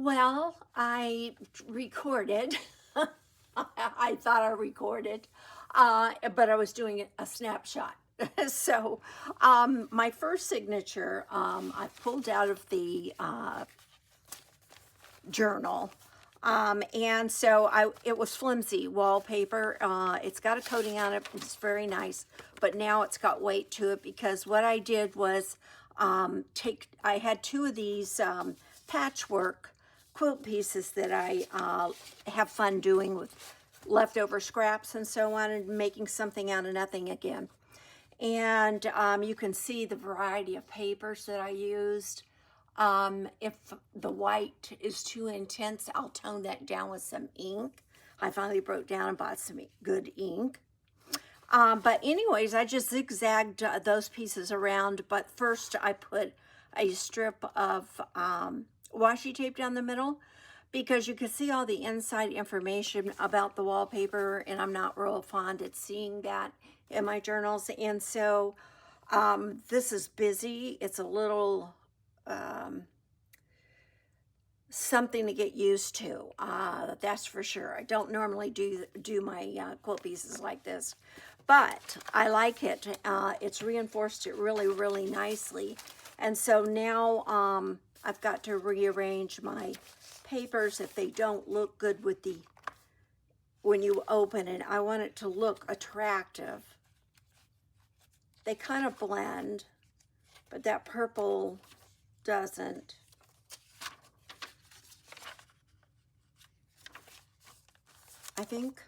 Well, I recorded. I thought I recorded, but I was doing a snapshot. So, my first signature, I pulled out of the journal. And so it was flimsy wallpaper. It's got a coating on it. It's very nice, but now it's got weight to it because what I did was I had two of these patchwork quilt pieces that I have fun doing with leftover scraps and so on, and making something out of nothing again. And you can see the variety of papers that I used. If the white is too intense, I'll tone that down with some ink. I finally broke down and bought some good ink. But anyways, I just zigzagged those pieces around. But first I put a strip of washi tape down the middle because you can see all the inside information about the wallpaper, and I'm not real fond of seeing that in my journals. And so this is busy. It's a little something to get used to, that's for sure. I don't normally do my quilt pieces like this, but I like it. It's reinforced it really nicely. And so now I've got to rearrange my papers if they don't look good with when you open it. I want it to look attractive. They kind of blend, but that purple doesn't. I think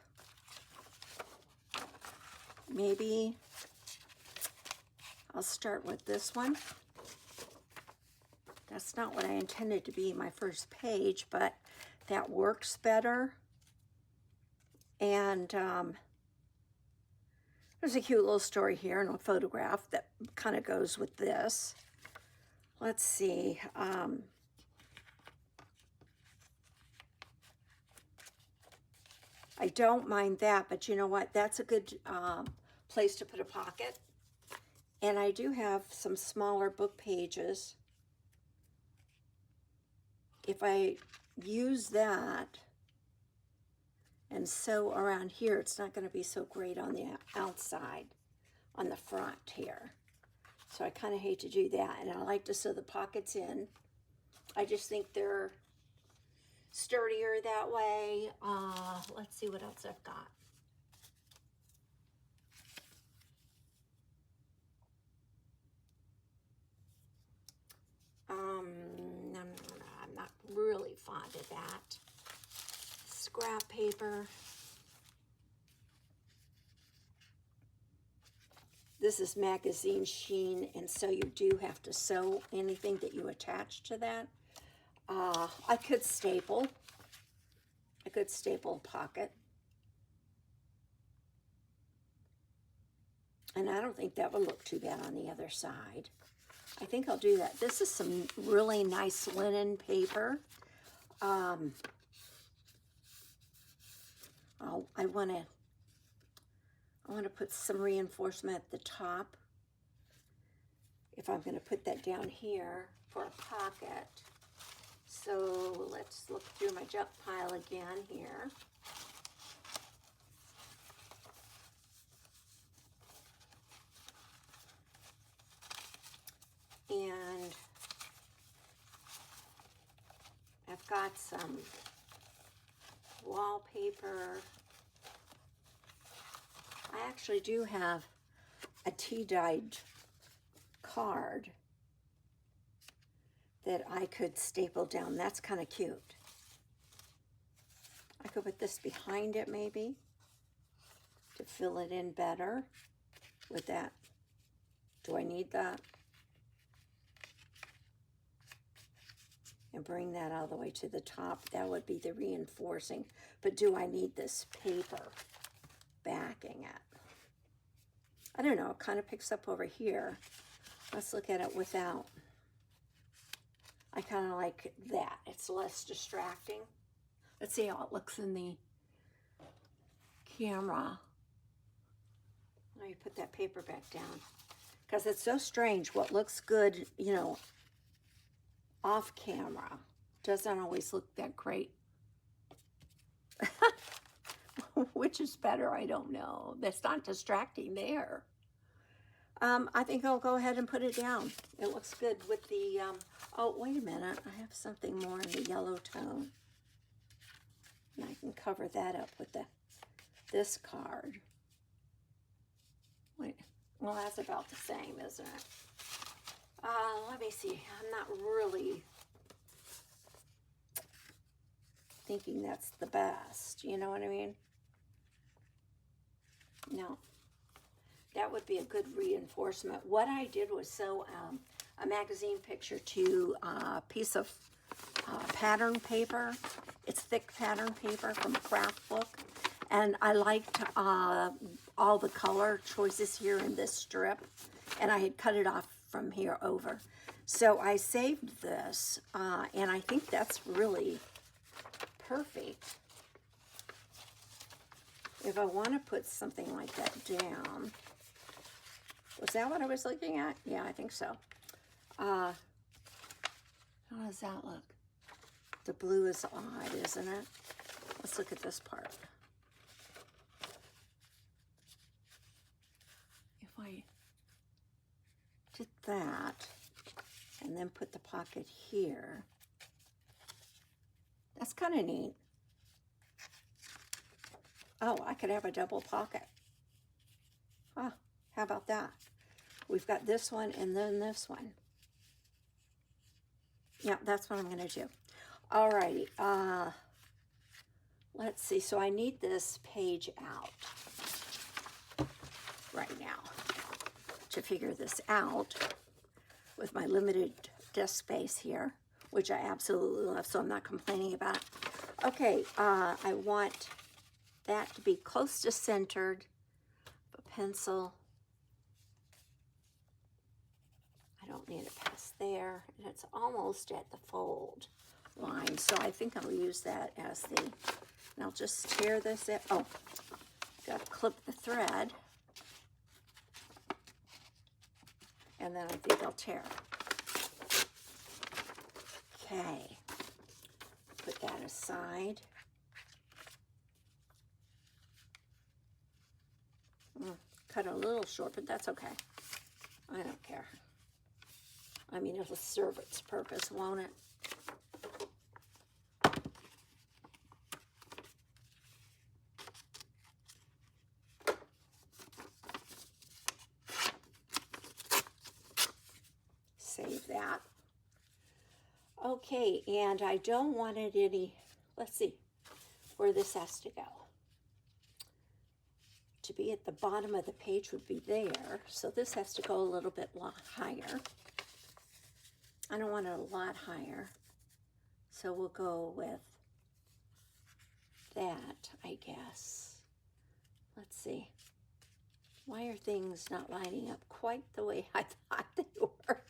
maybe I'll start with this one. That's not what I intended to be my first page, but that works better. And there's a cute little story here and a photograph that kind of goes with this. Let's see. I don't mind that, but you know what? That's a good place to put a pocket. And I do have some smaller book pages. If I use that and sew around here, it's not going to be so great on the outside, on the front here. So I kind of hate to do that. And I like to sew the pockets in. I just think they're sturdier that way. Let's see what else I've got. I'm not really fond of that. Scrap paper. This is magazine sheen, and so you do have to sew anything that you attach to that. I could staple. I could staple a pocket. And I don't think that would look too bad on the other side. I think I'll do that. This is some really nice linen paper. I want to put some reinforcement at the top. If I'm going to put that down here for a pocket. So let's look through my junk pile again here. And I've got some wallpaper. I actually do have a tea-dyed card that I could staple down. That's kind of cute. I could put this behind it maybe to fill it in better with that. Do I need that? And bring that all the way to the top. That would be the reinforcing. But do I need this paper backing it? I don't know. It kind of picks up over here. Let's look at it without. I kind of like that. It's less distracting. Let's see how it looks in the camera. Let me put that paper back down. Because it's so strange what looks good, you know, off camera Doesn't always look that great. Which is better, I don't know. That's not distracting there. I think I'll go ahead and put it down. It looks good with the, oh, wait a minute. I have something more in the yellow tone. And I can cover that up with this card. Wait, well, that's about the same, isn't it? Let me see. I'm not really thinking that's the best. You know what I mean? No. That would be a good reinforcement. What I did was sew a magazine picture to a piece of pattern paper. It's thick pattern paper from a craft book. And I liked all the color choices here in this strip. And I had cut it off from here over. So I saved this, and I think that's really perfect. If I want to put something like that down. Was that what I was looking at? Yeah, I think so. How does that look? The blue is odd, isn't it? Let's look at this part. If I did that, and then put the pocket here, that's kind of neat. Oh, I could have a double pocket. Huh, how about that? We've got this one and then this one. Yeah, that's what I'm going to do. Alrighty, let's see. So I need this page out right now to figure this out with my limited desk space here, which I absolutely love, so I'm not complaining about it. Okay, I want that to be close to centered. A pencil. I don't need it past there, and it's almost at the fold line, so I think I'll use that as the, and I'll just tear this out. Oh, got to clip the thread, and then I think I'll tear it. Okay, put that aside. Cut a little short, but that's okay. I don't care. I mean, it'll serve its purpose, won't it? Save that. Okay, and I don't want it any, let's see where this has to go. To be at the bottom of the page would be there, so this has to go a little bit higher. I don't want it a lot higher, so we'll go with that, I guess. Let's see. Why are things not lining up quite the way I thought they were?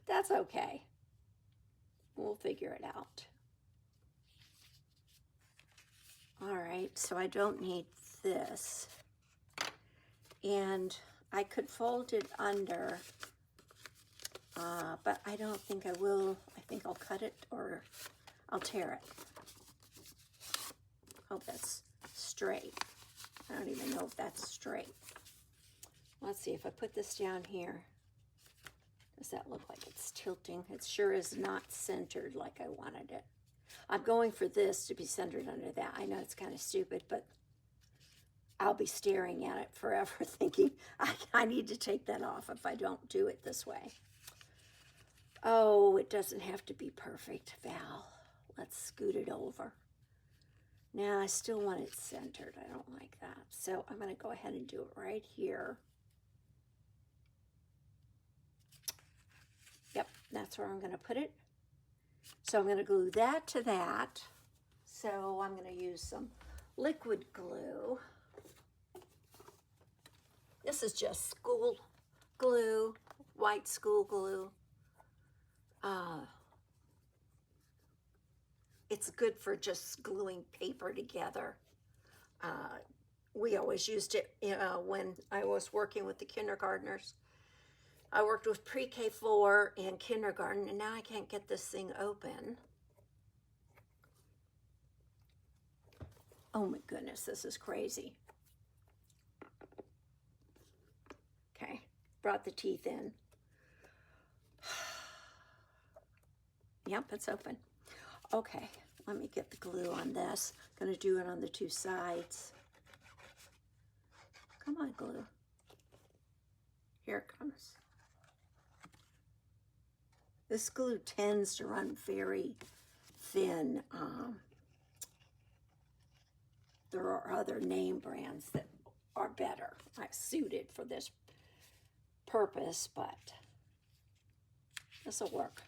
That's okay. We'll figure it out. All right, so I don't need this. And I could fold it under, but I don't think I will. I think I'll cut it or I'll tear it. Hope that's straight. I don't even know if that's straight. Let's see, if I put this down here, does that look like it's tilting? It sure is not centered like I wanted it. I'm going for this to be centered under that. I know it's kind of stupid, but I'll be staring at it forever thinking, I need to take that off if I don't do it this way. Oh, it doesn't have to be perfect, Val. Let's scoot it over. Now, I still want it centered. I don't like that. So I'm going to go ahead and do it right here. Yep, that's where I'm going to put it. So I'm going to glue that to that. So I'm going to use some liquid glue. This is just school glue, white school glue. It's good for just gluing paper together. We always used it when I was working with the kindergartners. I worked with pre-K4 and kindergarten, and now I can't get this thing open. Oh my goodness, this is crazy. Okay, brought the teeth in. Yep, it's open. Okay, let me get the glue on this. Gonna do it on the two sides. Come on, glue. Here it comes. This glue tends to run very thin. There are other name brands that are better, like suited for this purpose, but this will work.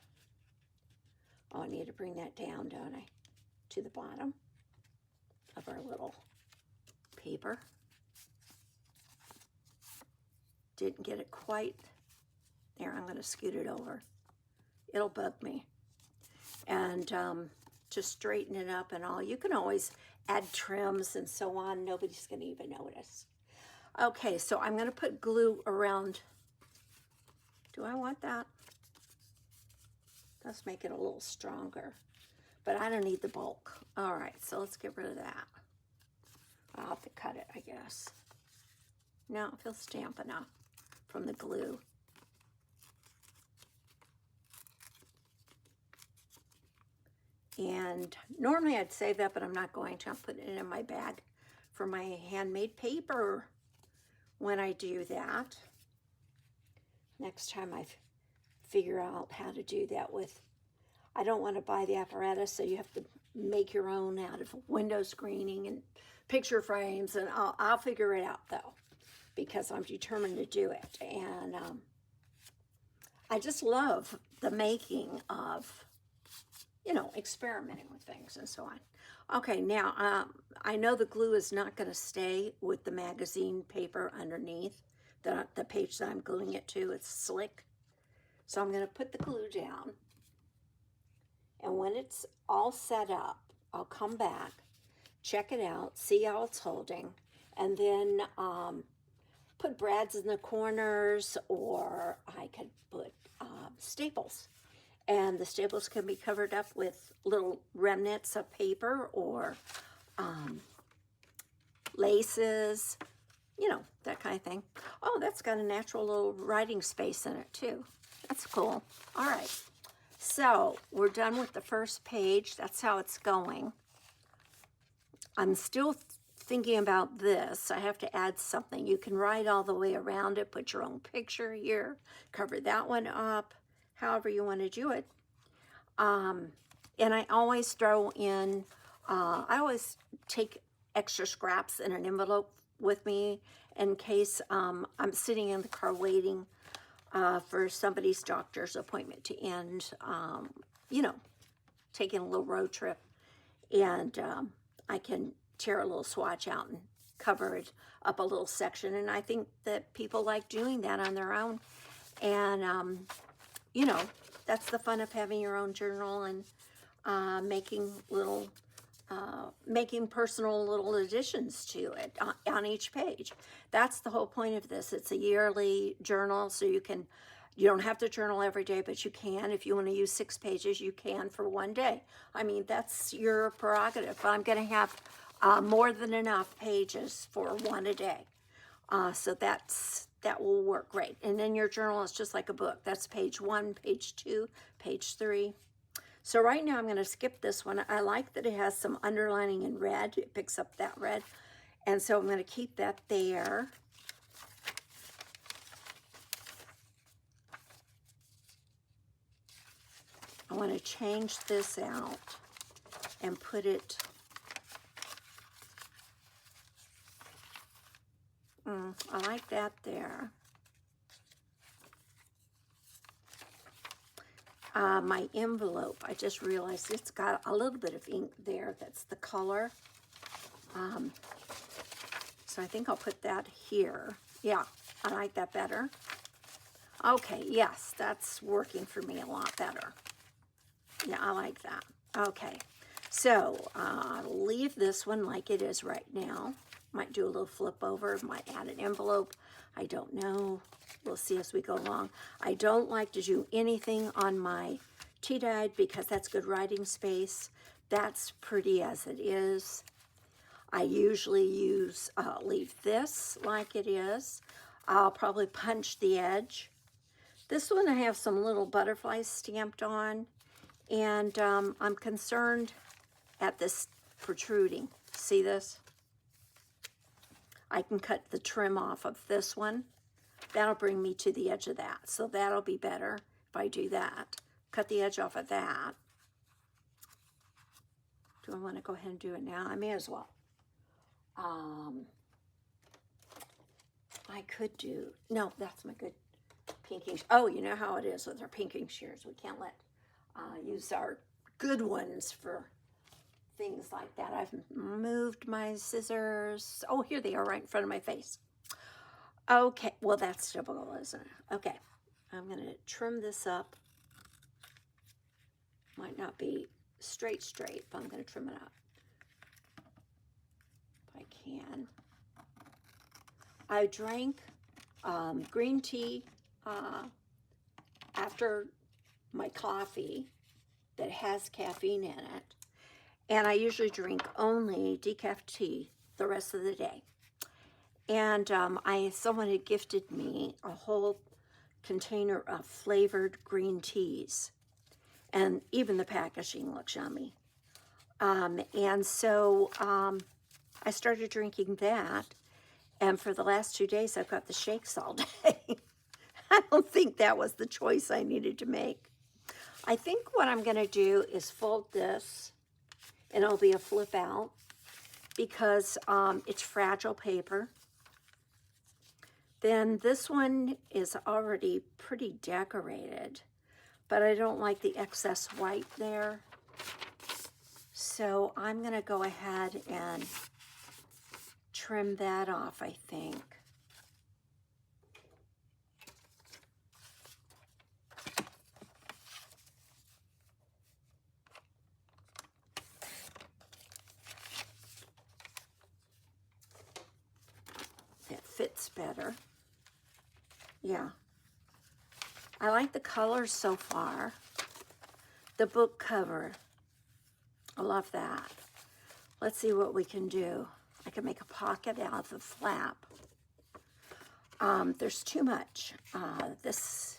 Oh, I need to bring that down, don't I? To the bottom of our little paper. Didn't get it quite there. I'm going to scoot it over. It'll bug me. And to straighten it up and all, you can always add trims and so on. Nobody's going to even notice. Okay, so I'm going to put glue around. Do I want that? Let's make it a little stronger. But I don't need the bulk. All right, so let's get rid of that. I'll have to cut it, I guess. No, it feels damp enough from the glue. And normally I'd save that, but I'm not going to. I'm putting it in my bag for my handmade paper when I do that. Next time I figure out how to do that with, I don't want to buy the apparatus, so you have to make your own out of window screening and picture frames, and I'll figure it out though, because I'm determined to do it. And I just love the making of, you know, experimenting with things and so on. Okay, now I know the glue is not going to stay with the magazine paper underneath the page that I'm gluing it to. It's slick. So I'm going to put the glue down. And when it's all set up, I'll come back, check it out, see how it's holding, and then put brads in the corners, or I could put staples. And the staples can be covered up with little remnants of paper or laces, you know, that kind of thing. Oh, that's got a natural little writing space in it too. That's cool. All right, so we're done with the first page. That's how it's going. I'm still thinking about this. I have to add something. You can write all the way around it, put your own picture here, cover that one up, however you want to do it. And I always throw in, I always take extra scraps in an envelope with me in case I'm sitting in the car waiting for somebody's doctor's appointment to end, you know, taking a little road trip. And I can tear a little swatch out and cover it up a little section. And I think that people like doing that on their own. And, you know, that's the fun of having your own journal and making little, making personal little additions to it on each page. That's the whole point of this. It's a yearly journal, so you don't have to journal every day, but you can. If you want to use 6 pages, you can for one day. I mean, that's your prerogative. But I'm going to have more than enough pages for one a day. So that will work great. And then your journal is just like a book. That's page 1, page 2, page 3. So right now I'm going to skip this one. I like that it has some underlining in red. It picks up that red. And so I'm going to keep that there. I want to change this out and put it, I like that there. My envelope, I just realized it's got a little bit of ink there. That's the color. So I think I'll put that here. Yeah, I like that better. Okay, yes, that's working for me a lot better. Yeah, I like that. Okay, so I'll leave this one like it is right now. Might do a little flip over, might add an envelope. I don't know. We'll see as we go along. I don't like to do anything on my tea dyed because that's good writing space. That's pretty as it is. I usually leave this like it is. I'll probably punch the edge. This one I have some little butterflies stamped on, and I'm concerned at this protruding. See this? I can cut the trim off of this one. That'll bring me to the edge of that, so that'll be better if I do that. Cut the edge off of that. Do I want to go ahead and do it now? I may as well. I could do, no, that's my good pinking. Oh, you know how it is with our pinking shears. We can't use our good ones for things like that. I've moved my scissors. Oh, here they are right in front of my face. Okay, well, that's typical, isn't it? Okay, I'm going to trim this up. Might not be straight, but I'm going to trim it up if I can. I drank green tea after my coffee that has caffeine in it, and I usually drink only decaf tea the rest of the day. And someone had gifted me a whole container of flavored green teas, and even the packaging looks yummy. And so I started drinking that, and for the last 2 days I've got the shakes all day. I don't think that was the choice I needed to make. I think what I'm going to do is fold this, and it'll be a flip out, because it's fragile paper. Then this one is already pretty decorated, but I don't like the excess white there. So I'm going to go ahead and trim that off, I think. It fits better. Yeah. I like the colors so far. The book cover, I love that. Let's see what we can do. I can make a pocket out of the flap. There's too much. This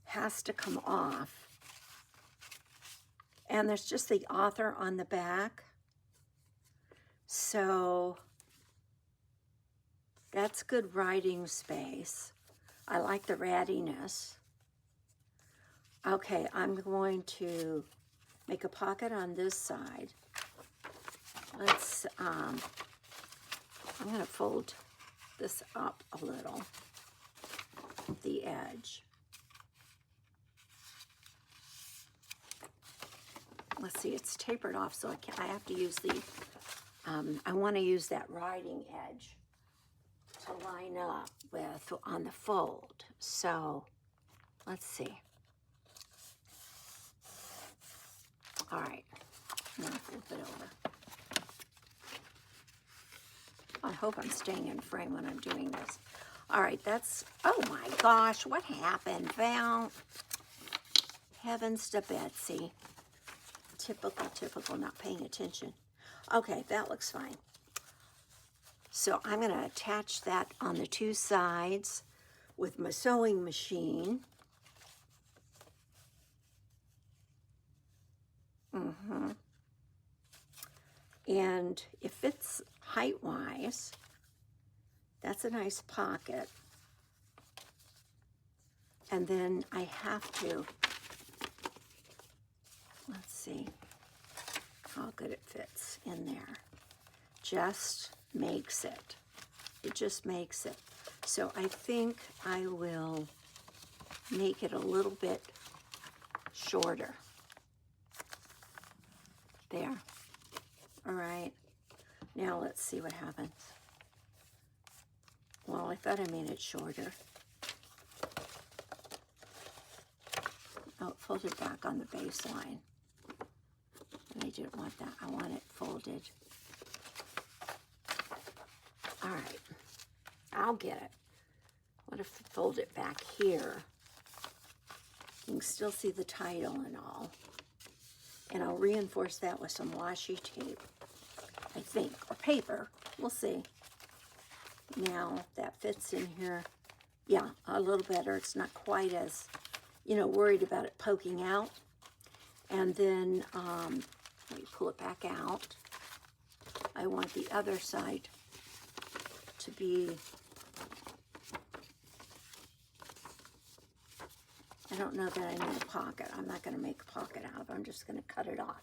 has to come off. And there's just the author on the back. So that's good writing space. I like the rattiness. Okay, I'm going to make a pocket on this side. Let's, I'm going to fold this up a little, the edge. Let's see, it's tapered off, so I have to use the, I want to use that writing edge to line up with on the fold. So let's see. All right, I'm gonna flip it over. I hope I'm staying in frame when I'm doing this. All right, that's, oh my gosh, what happened, Val? Heavens to Betsy. Typical, not paying attention. Okay, that looks fine. So I'm going to attach that on the two sides with my sewing machine. And it fits height-wise. That's a nice pocket. And then I have to, let's see how good it fits in there. Just makes it. It just makes it. So I think I will make it a little bit shorter. There. All right. Now let's see what happens. Well, I thought I made it shorter. Oh, fold it back on the baseline. And I didn't want that. I want it folded. All right. I'll get it. What if I fold it back here? You can still see the title and all. And I'll reinforce that with some washi tape. I think, or paper. We'll see. Now, that fits in here. Yeah, a little better. It's not quite as, worried about it poking out. And then, let me pull it back out. I want the other side to be, I don't know that I need a pocket. I'm not going to make a pocket out of it. I'm just going to cut it off.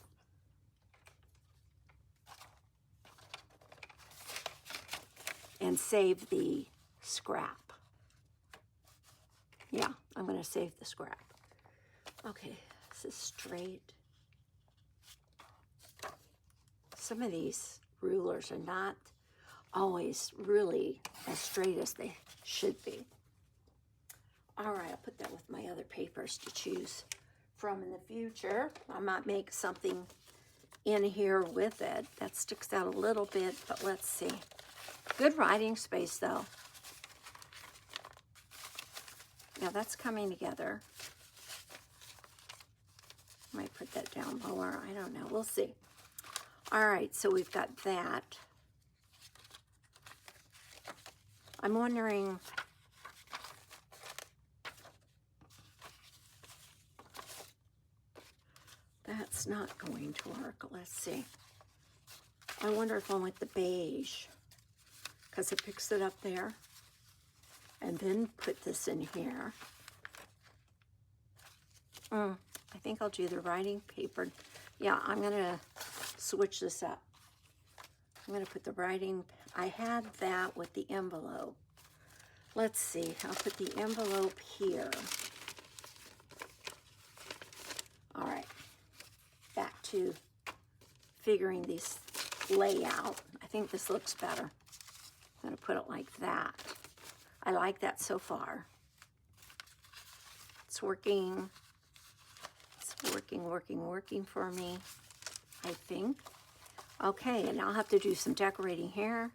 And save the scrap. Yeah, I'm going to save the scrap. Okay, this is straight. Some of these rulers are not always really as straight as they should be. All right, I'll put that with my other papers to choose from in the future. I might make something in here with it that sticks out a little bit, but let's see. Good writing space, though. Now that's coming together. Might put that down lower. I don't know. We'll see. All right, so we've got that. I'm wondering, that's not going to work. Let's see. I wonder if I want the beige, because it picks it up there. And then put this in here. I think I'll do the writing paper. Yeah, I'm going to switch this up. I'm going to put the writing. I had that with the envelope. Let's see. I'll put the envelope here. All right. Back to figuring these layout. I think this looks better. I'm going to put it like that. I like that so far. It's working. It's working for me, I think. Okay, and I'll have to do some decorating here.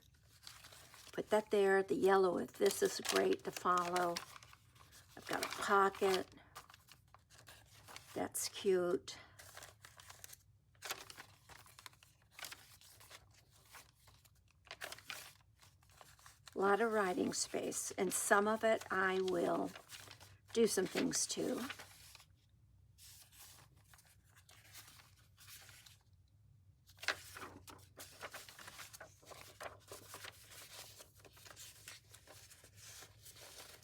Put that there. The yellow with this is great to follow. I've got a pocket. That's cute. A lot of writing space, and some of it I will do some things to.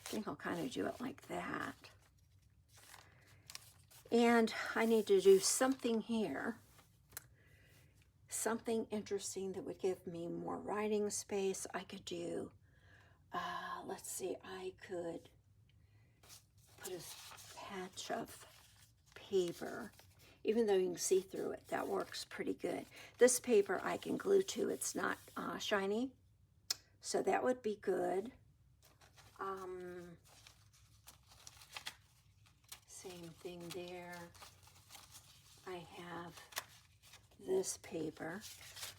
I think I'll kind of do it like that. And I need to do something here. Something interesting that would give me more writing space. I could do, let's see, I could put a patch of paper. Even though you can see through it, that works pretty good. This paper I can glue to. It's not shiny, so that would be good. Same thing there. I have this paper.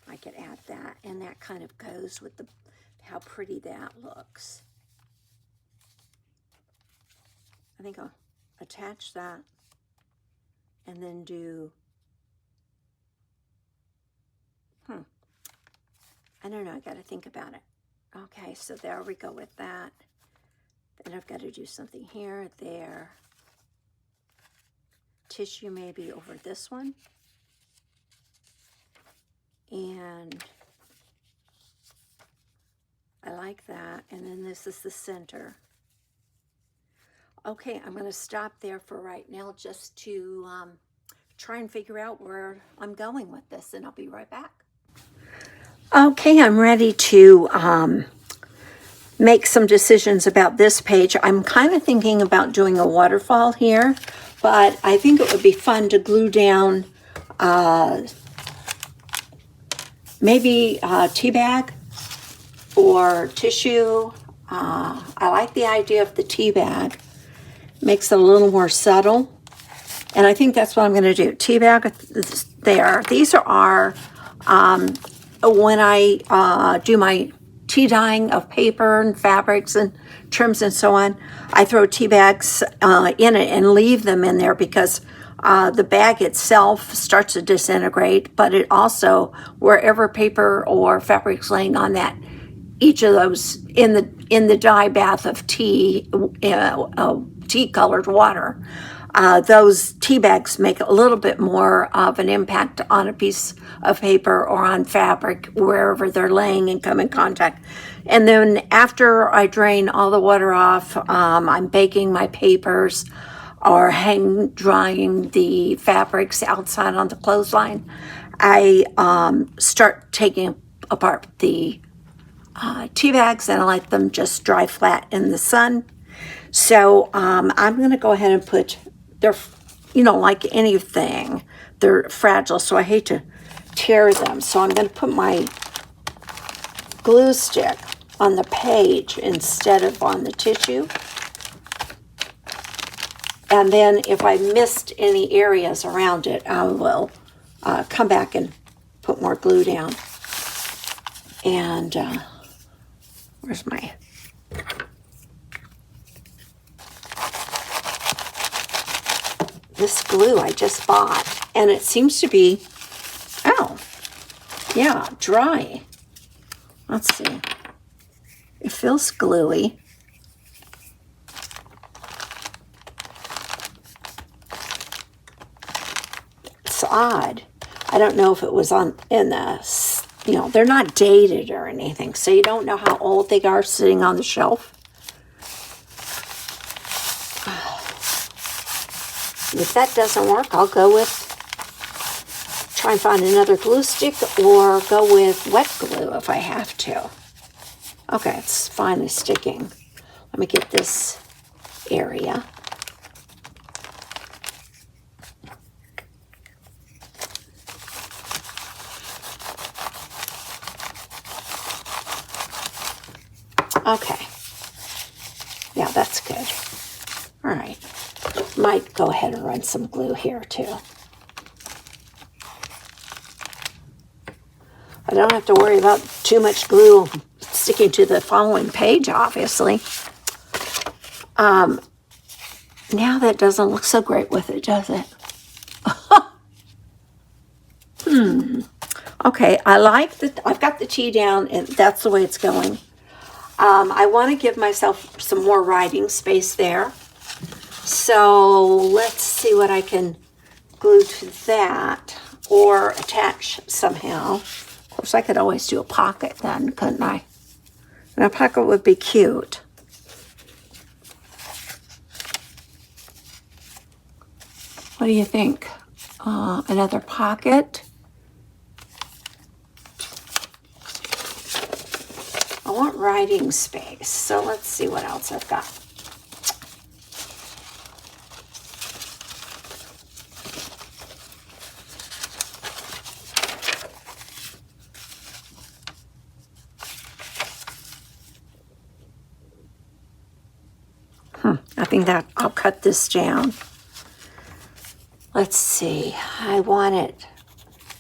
I could add that, and that kind of goes with the how pretty that looks. I think I'll attach that and then do, I don't know, I got to think about it. Okay, so there we go with that. Then I've got to do something here, there. Tissue maybe over this one. And I like that. And then this is the center. Okay, I'm going to stop there for right now just to try and figure out where I'm going with this, and I'll be right back. Okay, I'm ready to make some decisions about this page. I'm kind of thinking about doing a waterfall here, but I think it would be fun to glue down maybe tea bag or tissue. I like the idea of the tea bag. Makes it a little more subtle. And I think that's what I'm going to do. Tea bag there. These are when I do my tea dyeing of paper and fabrics and trims and so on, I throw tea bags in it and leave them in there because the bag itself starts to disintegrate, but it also, wherever paper or fabric's laying on that, each of those in the dye bath of tea, tea colored water, those tea bags make a little bit more of an impact on a piece of paper or on fabric wherever they're laying and come in contact. And then after I drain all the water off, I'm baking my papers or hang drying the fabrics outside on the clothesline. I start taking apart the tea bags and I let them just dry flat in the sun. So I'm going to go ahead and put, they're, like anything, they're fragile, so I hate to tear them. So I'm going to put my glue stick on the page instead of on the tissue. And then if I missed any areas around it, I will come back and put more glue down. And where's my... This glue I just bought, and it seems to be, dry. Let's see. It feels gluey. It's odd. I don't know if it was in the, they're not dated or anything, so you don't know how old they are sitting on the shelf. If that doesn't work, I'll go with, try and find another glue stick or go with wet glue if I have to. Okay, it's finally sticking. Let me get this area. Okay. Yeah, that's good. All right. Might go ahead and run some glue here too. I don't have to worry about too much glue sticking to the following page, obviously. Now that doesn't look so great with it, does it? Okay, I like that. I've got the tea down, and that's the way it's going. I want to give myself some more writing space there. So let's see what I can glue to that or attach somehow. Of course, I could always do a pocket then, couldn't I? And a pocket would be cute. What do you think? Another pocket? I want writing space, so let's see what else I've got. I think that I'll cut this down. Let's see. I want it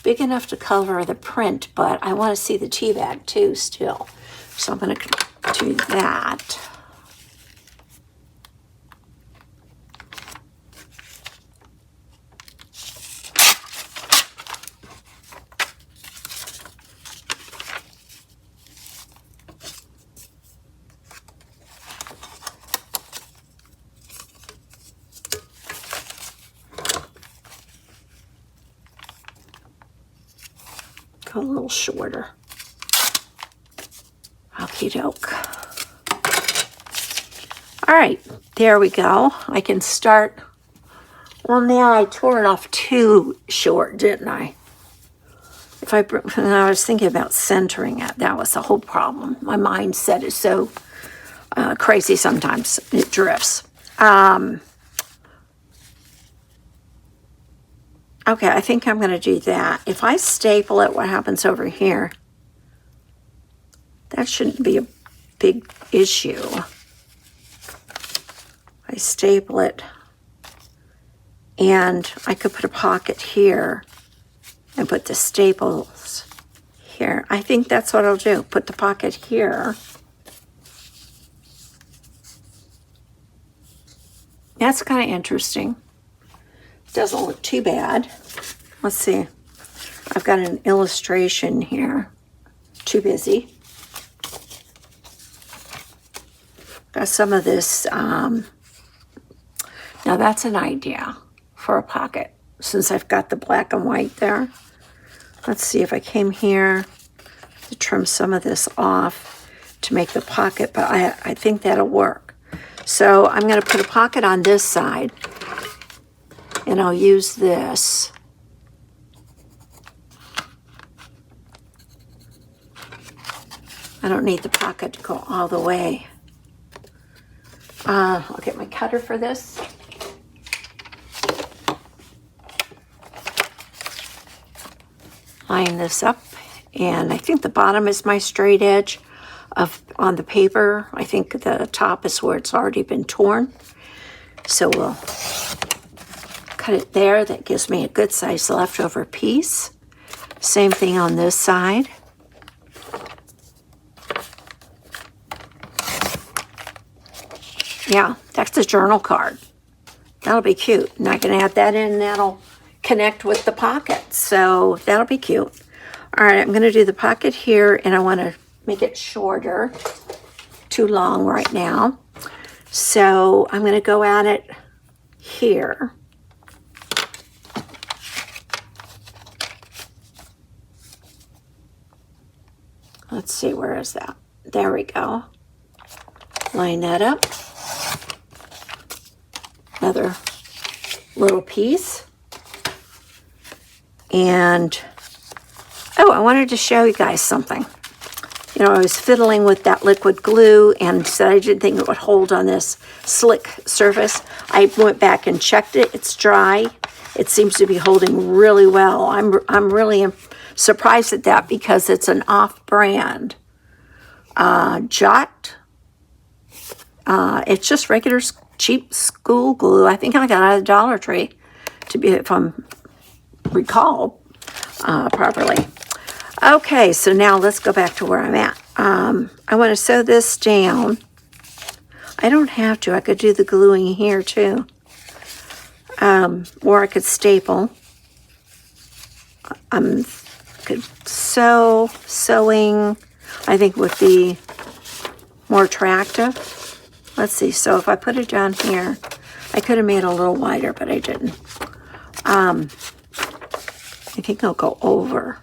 big enough to cover the print, but I want to see the tea bag too still. So I'm going to do that. Go a little shorter. Okie doke. All right, there we go. I can start. Well, now I tore it off too short, didn't I? And I was thinking about centering it. That was the whole problem. My mindset is so crazy sometimes. It drifts. Okay, I think I'm going to do that. If I staple it, what happens over here? That shouldn't be a big issue. I staple it, and I could put a pocket here and put the staples here. I think that's what I'll do. Put the pocket here. That's kind of interesting. doesn't look too bad. Let's see. I've got an illustration here. Too busy. Got some of this. Now that's an idea for a pocket, since I've got the black and white there. Let's see if I came here to trim some of this off to make the pocket, but I think that'll work. So I'm going to put a pocket on this side, and I'll use this. I don't need the pocket to go all the way. I'll get my cutter for this. Line this up, and I think the bottom is my straight edge on the paper. I think the top is where it's already been torn. So we'll cut it there. That gives me a good size leftover piece. Same thing on this side. Yeah, that's a journal card. That'll be cute. And I can add that in, and that'll connect with the pocket. So that'll be cute. All right, I'm going to do the pocket here, and I want to make it shorter. Too long right now. So I'm going to go at it here. Let's see, where is that? There we go. Line that up. Another little piece. And, oh, I wanted to show you guys something. You know, I was fiddling with that liquid glue and said I didn't think it would hold on this slick surface. I went back and checked it. It's dry. It seems to be holding really well. I'm really surprised at that because it's an off-brand Jot. It's just regular cheap school glue. I think I got it at the Dollar Tree, to be, if I'm recall properly. Okay, so now let's go back to where I'm at. I want to sew this down. I don't have to. I could do the gluing here too. Or I could staple. Could sewing, I think, would be more attractive. Let's see. So if I put it down here, I could have made it a little wider, but I didn't. I think I'll go over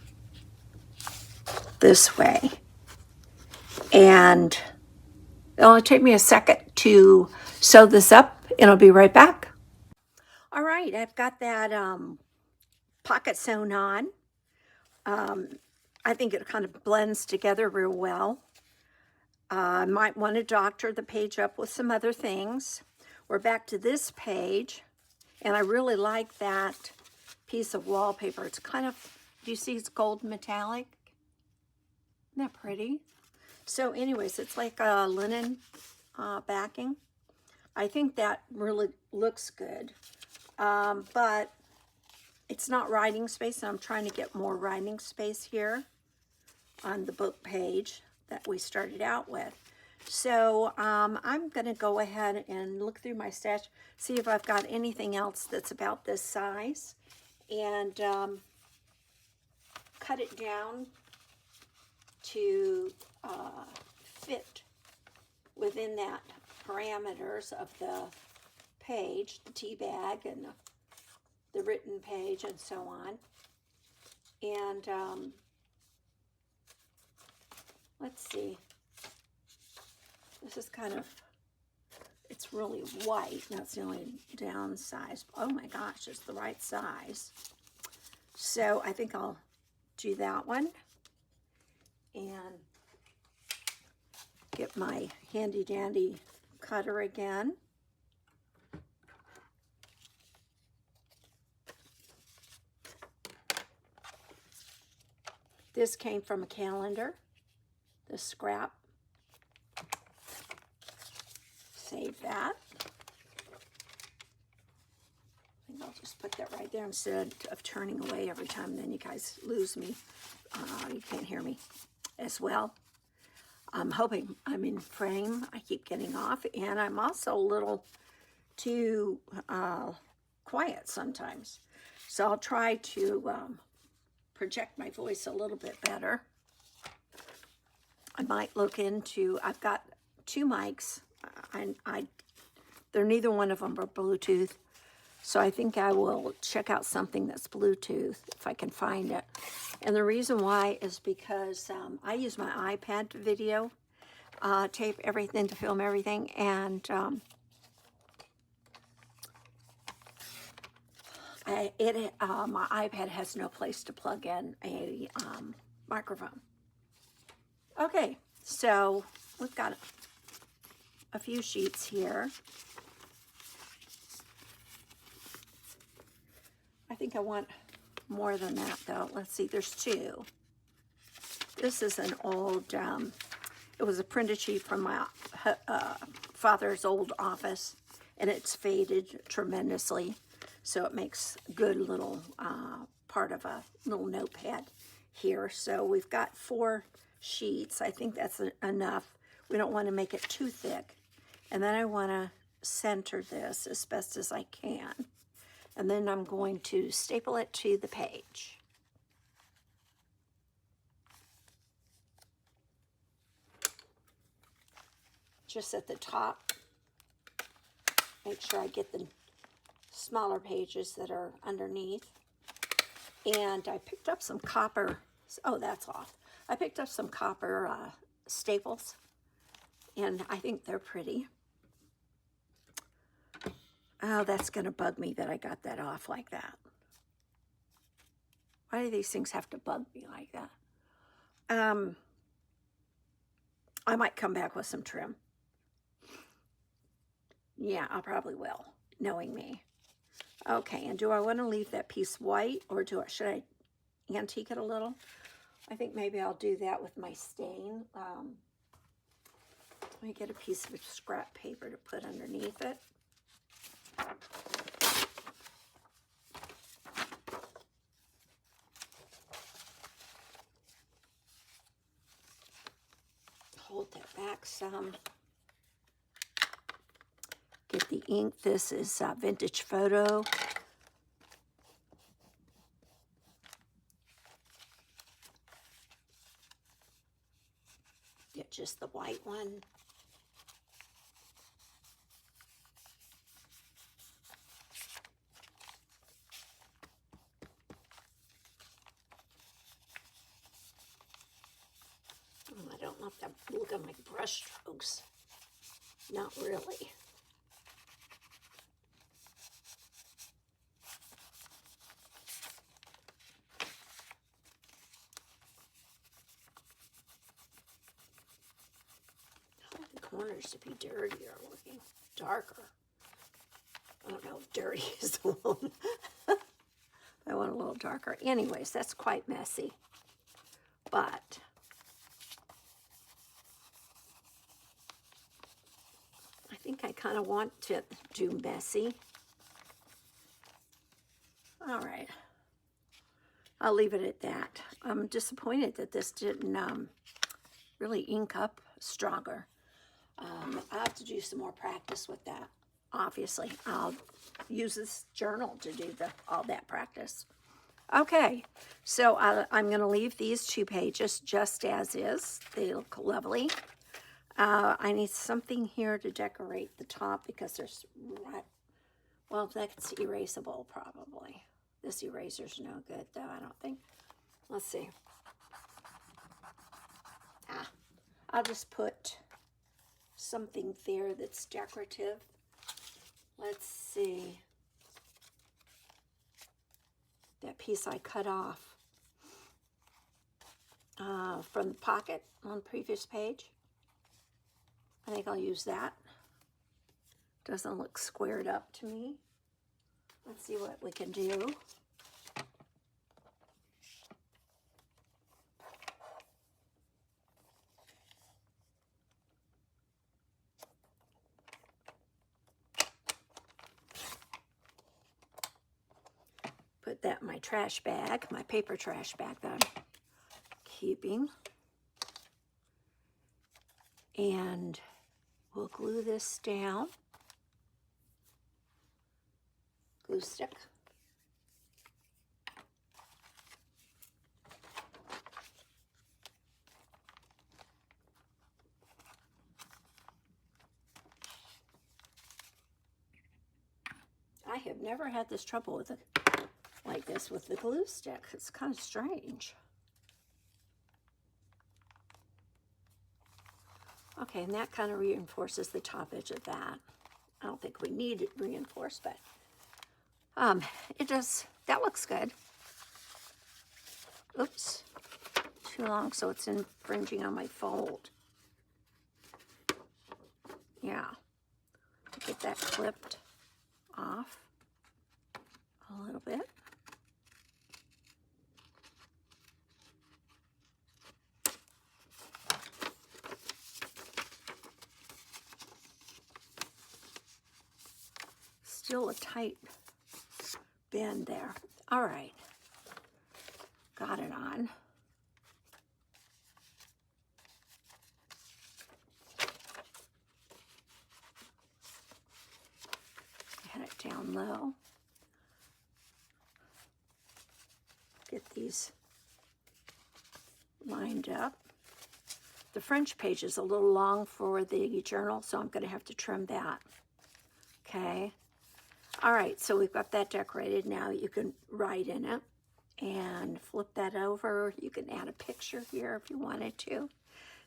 this way. And it'll only take me a second to sew this up, and I'll be right back. All right, I've got that pocket sewn on. I think it kind of blends together real well. I might want to doctor the page up with some other things. We're back to this page, and I really like that piece of wallpaper. It's kind of, do you see it's gold metallic? Isn't that pretty? So anyways, it's like a linen backing. I think that really looks good. But it's not writing space, and I'm trying to get more writing space here on the book page that we started out with. So I'm going to go ahead and look through my stash, see if I've got anything else that's about this size, and cut it down to fit within that parameters of the page, the tea bag and the written page and so on. And let's see, this is kind of, it's really white. That's the only downside. Oh my gosh, it's the right size. So I think I'll do that one and get my handy dandy cutter again. This came from a calendar, the scrap. Save that. I think I'll just put that right there instead of turning away every time. Then you guys lose me. You can't hear me as well. I'm hoping I'm in frame. I keep getting off, and I'm also a little too quiet sometimes. So I'll try to project my voice a little bit better. I might look into, I've got 2 mics. They're neither one of them are Bluetooth. So I think I will check out something that's Bluetooth if I can find it. And the reason why is because I use my iPad to video, tape everything, to film everything. And my iPad has no place to plug in a microphone. Okay, so we've got a few sheets here. I think I want more than that, though. Let's see, there's 2. This is an old, it was a printed sheet from my father's old office, and it's faded tremendously, so it makes a good little part of a little notepad here. So we've got 4 sheets. I think that's enough. We don't want to make it too thick. And then I want to center this as best as I can. And then I'm going to staple it to the page. Just at the top, make sure I get the smaller pages that are underneath. And I picked up some copper, oh, that's off. I picked up some copper staples, and I think they're pretty. Oh, that's going to bug me that I got that off like that. Why do these things have to bug me like that? I might come back with some trim. Yeah, I probably will, knowing me. Okay, and do I want to leave that piece white, or should I antique it a little? I think maybe I'll do that with my stain. Let me get a piece of scrap paper to put underneath it. Hold that back some. Get the ink. This is Vintage Photo. Get just the white one. I don't love that look at my brush strokes. Not really. I want the corners to be dirtier looking, darker. I don't know if dirty is the one. I want a little darker. Anyways, that's quite messy. But I think I kind of want to do messy. All right. I'll leave it at that. I'm disappointed that this didn't really ink up stronger. I have to do some more practice with that. Obviously, I'll use this journal to do all that practice. Okay, so I'm going to leave these 2 pages just as is. They look lovely. I need something here to decorate the top because there's, well, that's erasable probably. This eraser's no good though, I don't think. Let's see. I'll just put something there that's decorative. Let's see. That piece I cut off from the pocket on the previous page. I think I'll use that. Doesn't look squared up to me. Let's see what we can do. Put that in my trash bag, my paper trash bag that I'm keeping. And we'll glue this down. glue stick. I have never had this trouble with it like this with the glue stick. It's kind of strange. Okay, and that kind of reinforces the top edge of that. I don't think we need it reinforced, but it does. That looks good. Oops, too long, so it's infringing on my fold. Yeah, get that clipped off a little bit. Still a tight bend there. All right, got it on. Had it down low. Get these lined up. The French page is a little long for the journal, so I'm going to have to trim that. Okay. All right, so we've got that decorated. Now you can write in it and flip that over. You can add a picture here if you wanted to.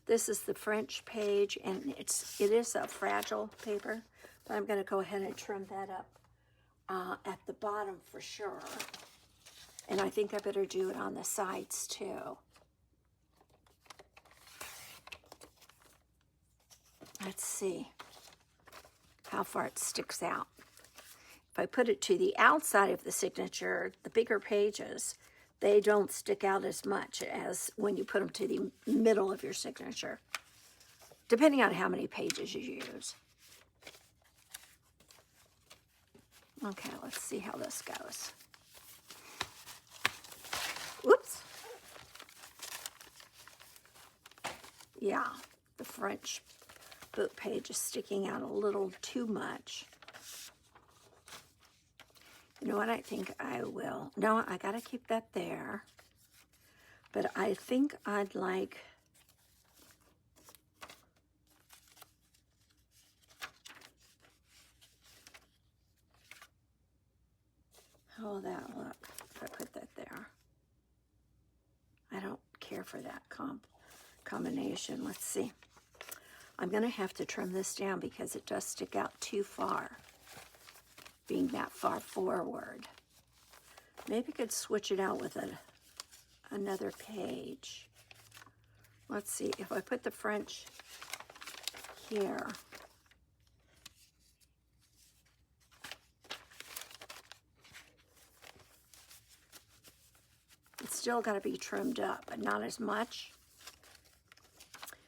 This is the French page, and it is a fragile paper, but I'm going to go ahead and trim that up at the bottom for sure. And I think I better do it on the sides too. Let's see how far it sticks out. If I put it to the outside of the signature, the bigger pages, they don't stick out as much as when you put them to the middle of your signature, depending on how many pages you use. Okay, let's see how this goes. Whoops. Yeah, the French book page is sticking out a little too much. You know what, I think I will. No, I gotta keep that there. But I think I'd like how will that look if I put that there? I don't care for that combination. Let's see. I'm gonna have to trim this down because it does stick out too far, being that far forward. Maybe I could switch it out with another page. Let's see, if I put the French here, it's still got to be trimmed up, but not as much.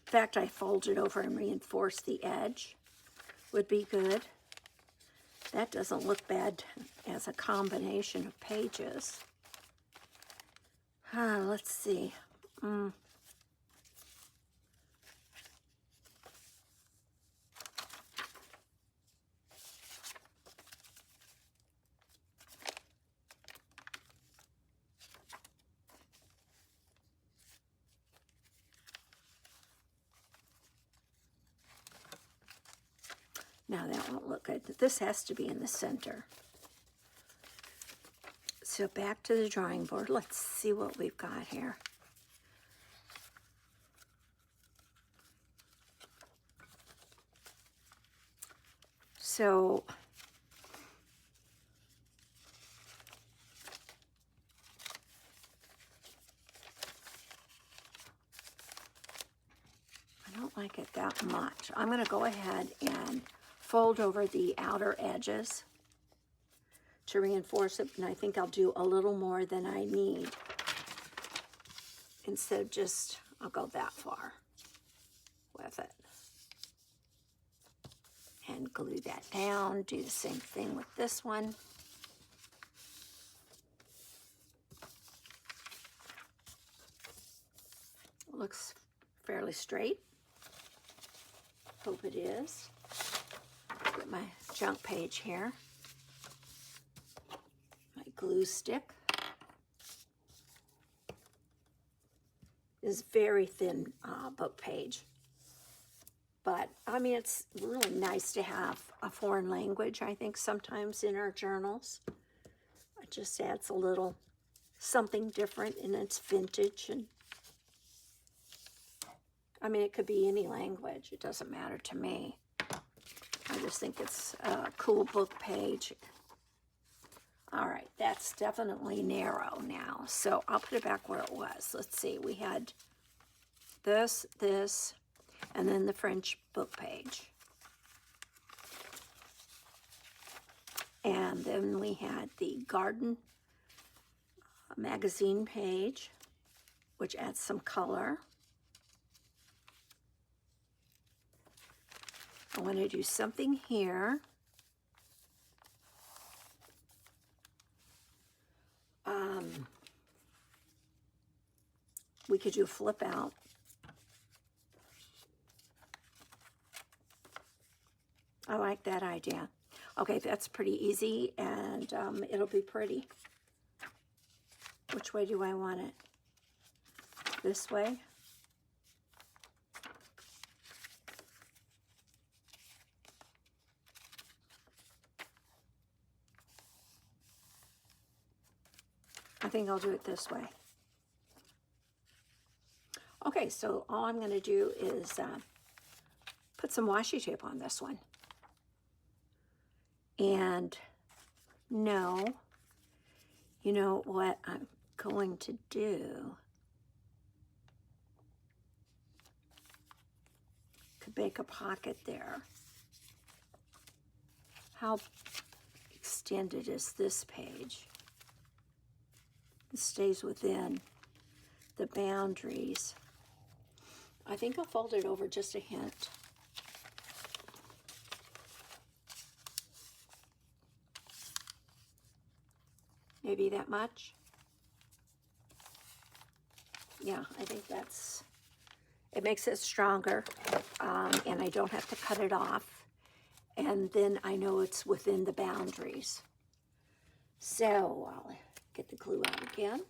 In fact, I fold it over and reinforce the edge. Would be good. That doesn't look bad as a combination of pages. Let's see. Now that won't look good. This has to be in the center. So back to the drawing board. Let's see what we've got here. So I don't like it that much. I'm going to go ahead and fold over the outer edges to reinforce it, and I think I'll do a little more than I need. Instead of just, I'll go that far with it. And glue that down, do the same thing with this one. Looks fairly straight. Hope it is. Get my junk page here. glue stick. Is very thin book page. But, I mean, it's really nice to have a foreign language, I think, sometimes in our journals. It just adds a little something different, and it's vintage. And I mean, it could be any language. It doesn't matter to me. I just think it's a cool book page. All right, that's definitely narrow now. So I'll put it back where it was. Let's see, we had this, and then the French book page. And then we had the garden magazine page, which adds some color. I want to do something here. We could do a flip out. I like that idea. Okay, that's pretty easy, and it'll be pretty. Which way do I want it? This way? I think I'll do it this way. Okay, so all I'm going to do is put some washi tape on this one. And no, you know what I'm going to do? Could make a pocket there. How extended is this page? It stays within the boundaries. I think I'll fold it over just a hint. Maybe that much? Yeah, I think that's, it makes it stronger, and I don't have to cut it off. And then I know it's within the boundaries. So I'll get the glue out again.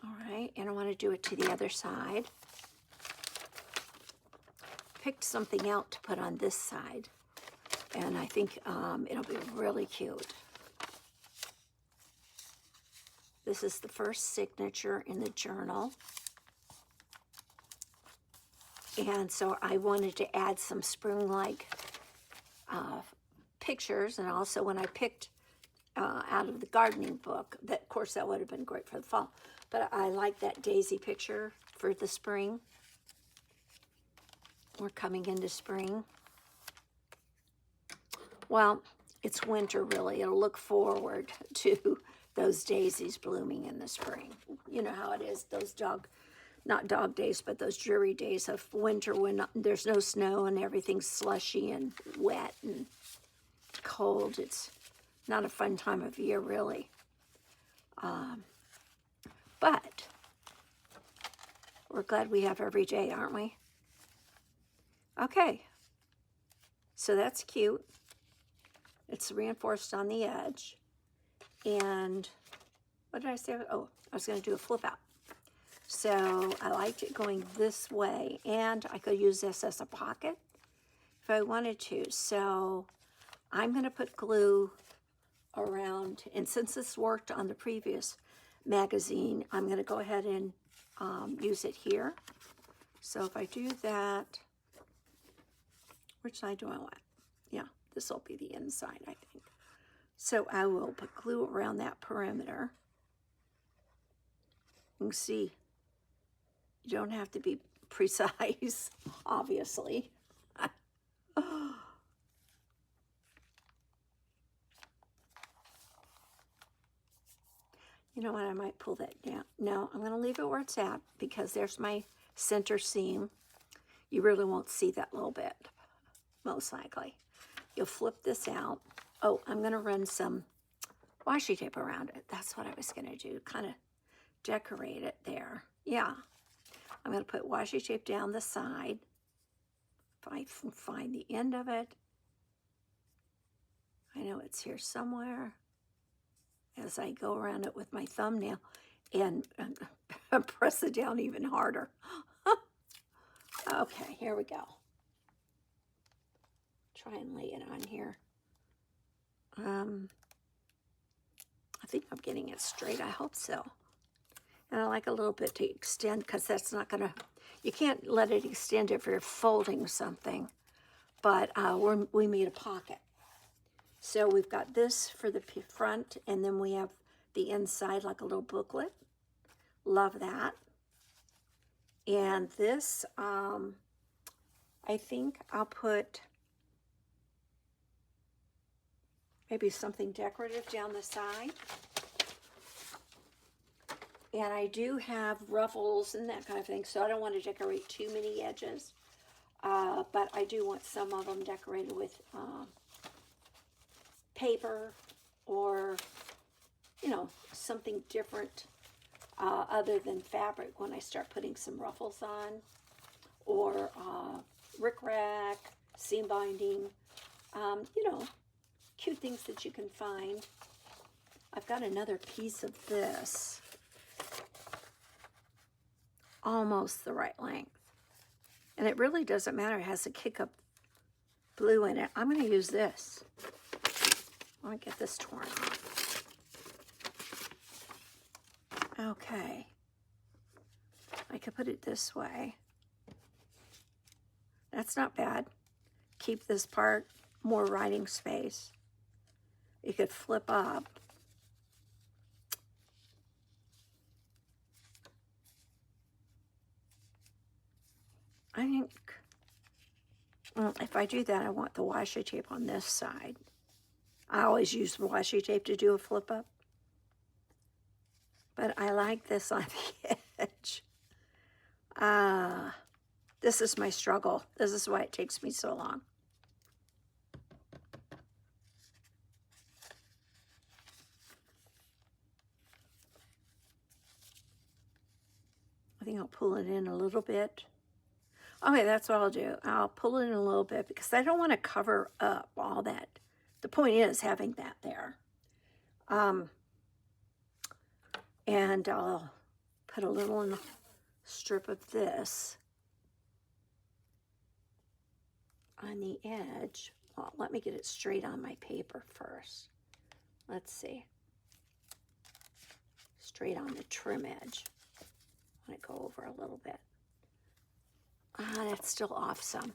All right, and I want to do it to the other side. Picked something out to put on this side, and I think it'll be really cute. This is the first signature in the journal. And so I wanted to add some spring-like pictures, and also when I picked out of the gardening book, that of course that would have been great for the fall, but I like that daisy picture for the spring. We're coming into spring. Well, it's winter really. It'll look forward to those daisies blooming in the spring. You know how it is, those not dog days, but those dreary days of winter when there's no snow and everything's slushy and wet and cold. It's not a fun time of year, really. But we're glad we have every day, aren't we? Okay, so that's cute. It's reinforced on the edge. And what did I say? Oh, I was going to do a flip out. So I liked it going this way, and I could use this as a pocket if I wanted to. So I'm going to put glue around, and since this worked on the previous magazine, I'm going to go ahead and use it here. So if I do that, which side do I want? Yeah, this will be the inside, I think. So I will put glue around that perimeter. You can see, you don't have to be precise, obviously. You know what, I might pull that down. No, I'm going to leave it where it's at because there's my center seam. You really won't see that little bit, most likely. You'll flip this out. Oh, I'm going to run some washi tape around it. That's what I was going to do, kind of decorate it there. Yeah. I'm going to put washi tape down the side. If I can find the end of it. I know it's here somewhere. As I go around it with my thumbnail and press it down even harder. Okay, here we go. Try and lay it on here. I think I'm getting it straight. I hope so. And I like a little bit to extend because that's not going to, you can't let it extend if you're folding something. But we made a pocket. So we've got this for the front, and then we have the inside like a little booklet. Love that. And this, I think I'll put maybe something decorative down the side. And I do have ruffles and that kind of thing, so I don't want to decorate too many edges. But I do want some of them decorated with paper or, you know, something different other than fabric when I start putting some ruffles on, or rickrack, seam binding, you know, cute things that you can find. I've got another piece of this, almost the right length. And it really doesn't matter. It has a kick up blue in it. I'm going to use this. I want to get this torn off. Okay. I could put it this way. That's not bad. Keep this part more writing space. You could flip up. I think, well, if I do that, I want the washi tape on this side. I always use washi tape to do a flip up. But I like this on the edge. This is my struggle. This is why it takes me so long. I think I'll pull it in a little bit. Okay, that's what I'll do. I'll pull it in a little bit because I don't want to cover up all that. The point is having that there. And I'll put a little strip of this on the edge. Well, let me get it straight on my paper first. Let's see. Straight on the trim edge. I'm going to go over a little bit. That's still off some.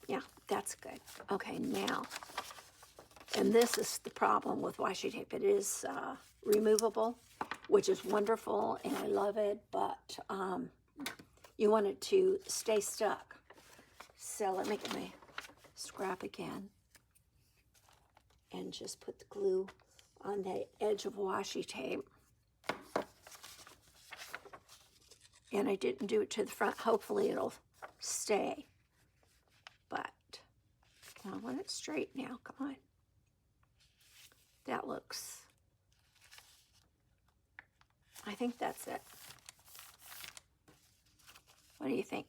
Yeah, that's good. Okay, now, and this is the problem with washi tape. It is removable, which is wonderful, and I love it, but you want it to stay stuck. So let me get my scrap again and just put the glue on the edge of washi tape. And I didn't do it to the front. Hopefully it'll stay. But I want it straight now. Come on. That looks, I think that's it. What do you think?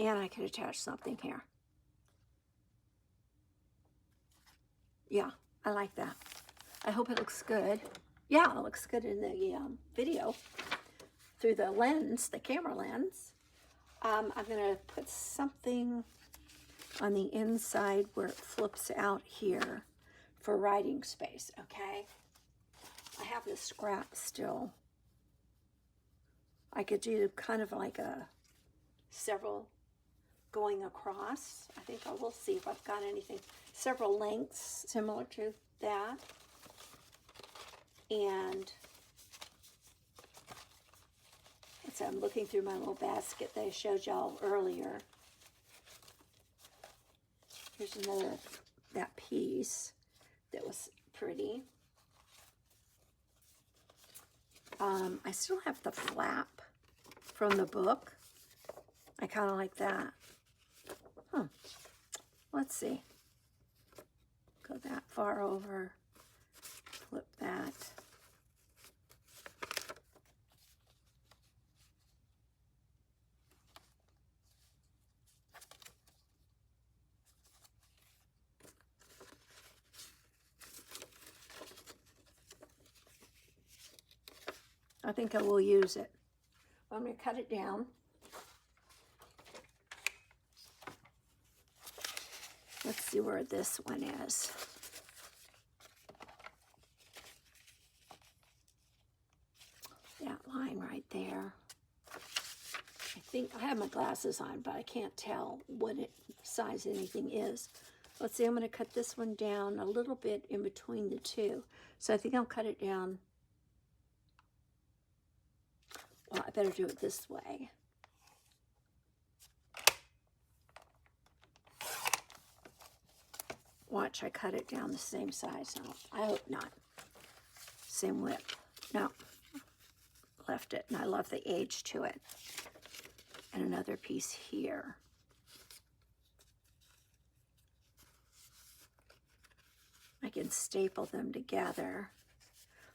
And I could attach something here. Yeah, I like that. I hope it looks good. Yeah, it looks good in the video through the lens, the camera lens. I'm going to put something on the inside where it flips out here for writing space, okay? I have this scrap still. I could do kind of like several going across. I think I will see if I've got anything. Several lengths similar to that. And so I'm looking through my little basket that I showed y'all earlier. Here's another, that piece that was pretty. I still have the flap from the book. I kind of like that. Let's see. Go that far over. flip that. I think I will use it. I'm going to cut it down. Let's see where this one is. That line right there. I think I have my glasses on, but I can't tell what size anything is. Let's see, I'm going to cut this one down a little bit in between the two. So I think I'll cut it down. Well, I better do it this way. Watch, I cut it down the same size. No, I hope not. Same width. No, left it, and I love the edge to it. And another piece here. I can staple them together.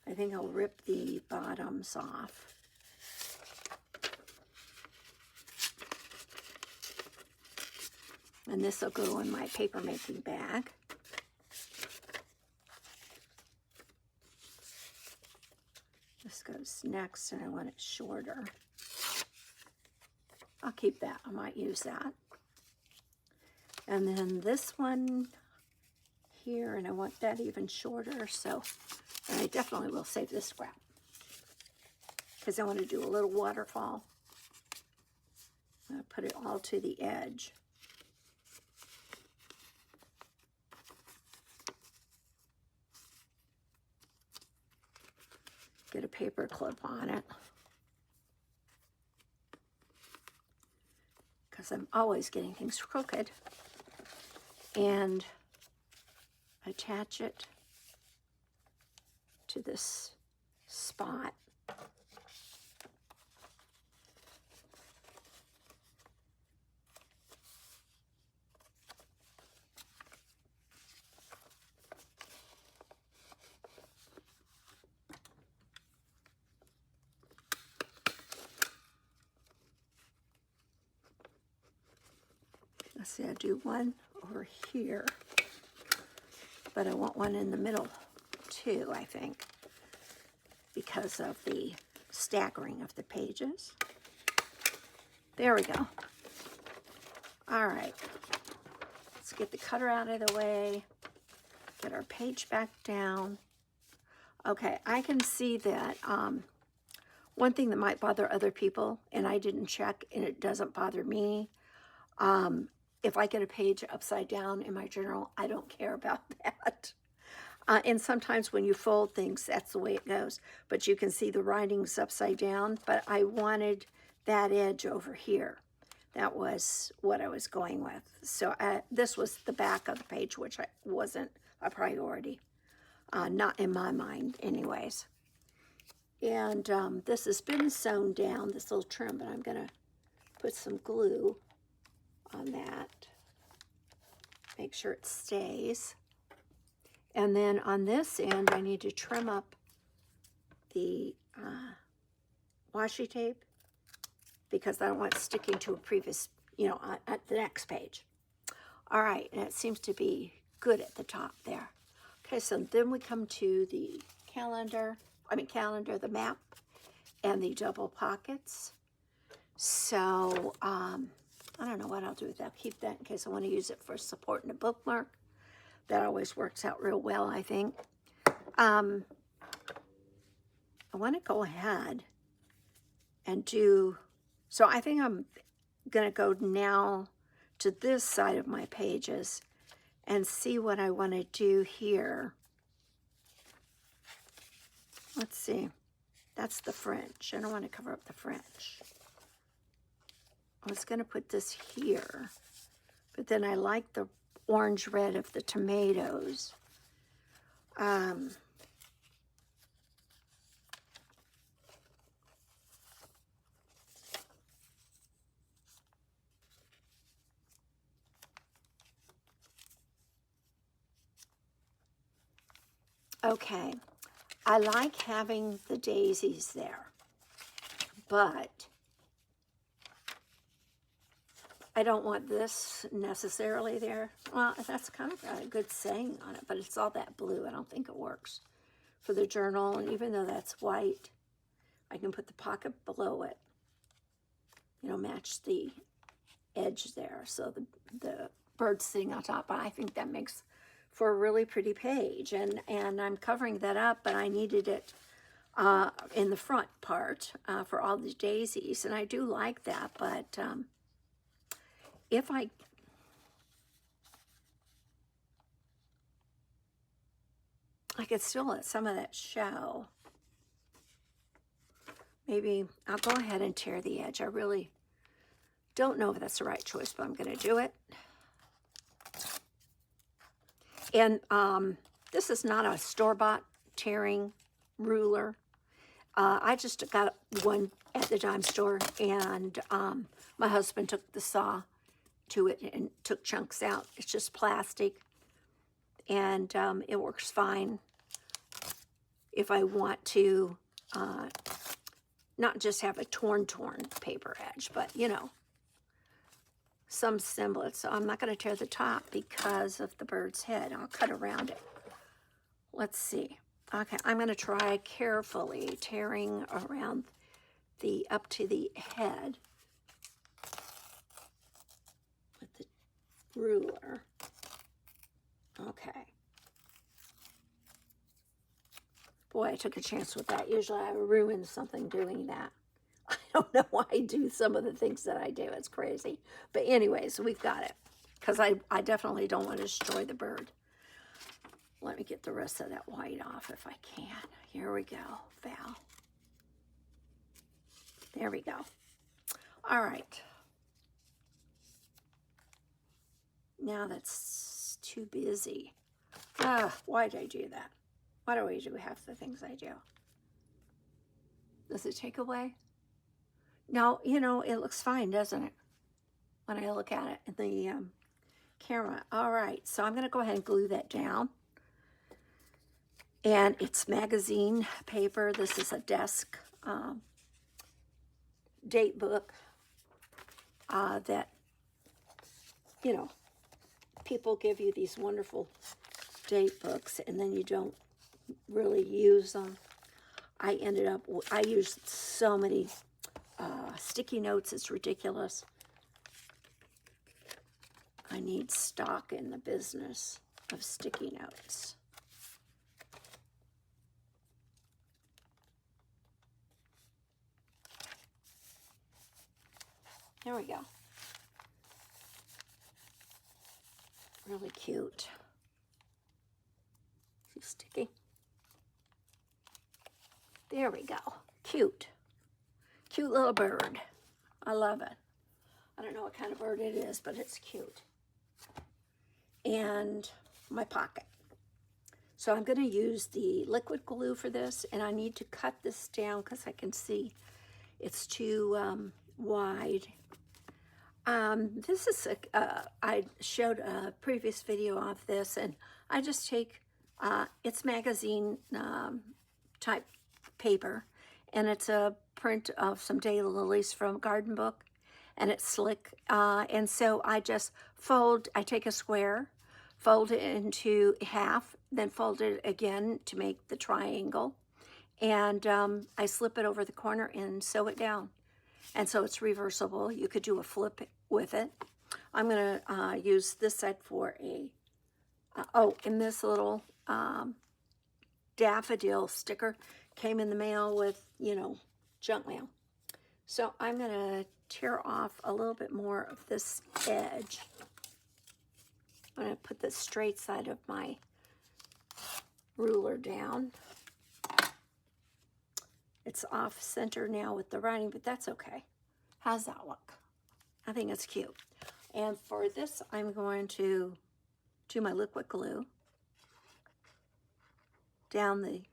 I think I'll rip the bottoms off. And this will go in my paper making bag. This goes next, and I want it shorter. I'll keep that. I might use that. And then this one here, and I want that even shorter, so and I definitely will save this scrap because I want to do a little waterfall. I'm going to put it all to the edge. Get a paper clip on it because I'm always getting things crooked, and attach it to this spot. Let's see, I do one over here, but I want one in the middle too, I think, because of the staggering of the pages. There we go. All right, let's get the cutter out of the way, get our page back down. Okay, I can see that one thing that might bother other people, and I didn't check, and it doesn't bother me, if I get a page upside down in my journal, I don't care about that. And sometimes when you fold things, that's the way it goes. But you can see the writing's upside down, but I wanted that edge over here. That was what I was going with. So this was the back of the page, which wasn't a priority. Not in my mind anyways. And this has been sewn down, this little trim, but I'm going to put some glue on that. Make sure it stays. And then on this end, I need to trim up the washi tape because I don't want it sticking to a previous, at the next page. All right, and it seems to be good at the top there. Okay, so then we come to the calendar, the map, and the double pockets. So, I don't know what I'll do with that. I'll keep that in case I want to use it for supporting a bookmark. That always works out real well, I think. I want to go ahead and do, so I think I'm going to go now to this side of my pages and see what I want to do here. Let's see. That's the French. I don't want to cover up the French. I was going to put this here, but then I like the orange red of the tomatoes. Okay, I like having the daisies there, but I don't want this necessarily there. Well, that's kind of got a good saying on it, but it's all that blue. I don't think it works for the journal. And even though that's white, I can put the pocket below it, you know, match the edge there. So the bird's sitting on top. I think that makes for a really pretty page. And I'm covering that up, but I needed it in the front part for all the daisies. And I do like that, but if I could still let some of that show. Maybe I'll go ahead and tear the edge. I really don't know if that's the right choice, but I'm going to do it. And this is not a store-bought tearing ruler. I just got one at the dime store, and my husband took the saw to it and took chunks out. It's just plastic, and it works fine if I want to not just have a torn paper edge, but, you know, some semblance. So I'm not going to tear the top because of the bird's head. I'll cut around it. Let's see. Okay, I'm going to try carefully tearing around the up to the head with the ruler. Okay. Boy, I took a chance with that. Usually I ruin something doing that. I don't know why I do some of the things that I do. It's crazy. But anyways, we've got it. Because I definitely don't want to destroy the bird. Let me get the rest of that white off if I can. Here we go, Val. There we go. All right. Now that's too busy. Why did I do that? Why do I do half the things I do? Does it take away? No, you know, it looks fine, doesn't it? When I look at it in the camera. All right, so I'm going to go ahead and glue that down. And it's magazine paper. This is a desk date book that, you know, people give you these wonderful date books and then you don't really use them. I used so many sticky notes, it's ridiculous. I need stock in the business of sticky notes. There we go. Really cute. Too sticky. There we go. Cute. Cute little bird. I love it. I don't know what kind of bird it is, but it's cute. And my pocket. So I'm going to use the liquid glue for this, and I need to cut this down because I can see it's too wide. This is, I showed a previous video of this, and I just take, it's magazine type paper, and it's a print of some daylilies from Garden Book, and it's slick, and so I just I take a square, fold it into half, then fold it again to make the triangle, and I slip it over the corner and sew it down. And so it's reversible. You could do a flip with it. I'm going to use this side for a, and this little daffodil sticker came in the mail with, you know, junk mail. So I'm going to tear off a little bit more of this edge. I'm going to put the straight side of my ruler down. It's off center now with the writing, but that's okay. How's that look? I think it's cute. And for this, I'm going to do my liquid glue down the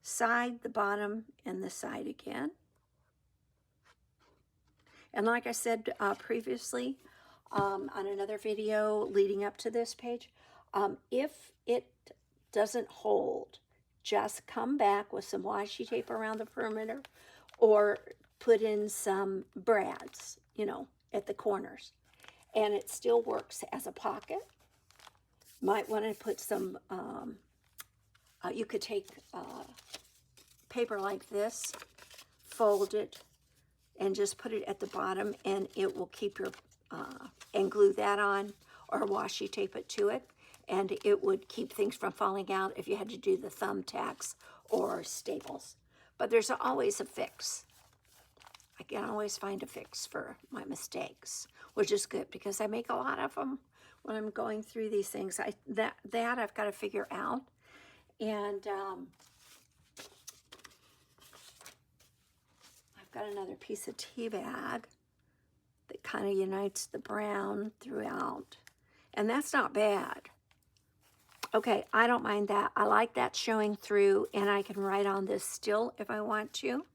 side, the bottom, and the side again. And like I said previously on another video leading up to this page, if it doesn't hold, just come back with some washi tape around the perimeter, or put in some brads, you know, at the corners. And it still works as a pocket. Might want to put some, you could take paper like this, fold it, and just put it at the bottom, and it will keep your, and glue that on, or washi tape it to it, and it would keep things from falling out if you had to do the thumbtacks or staples. But there's always a fix. I can always find a fix for my mistakes, which is good because I make a lot of them when I'm going through these things. That I've got to figure out. And I've got another piece of tea bag that kind of unites the brown throughout. And that's not bad. Okay, I don't mind that. I like that showing through, and I can write on this still if I want to.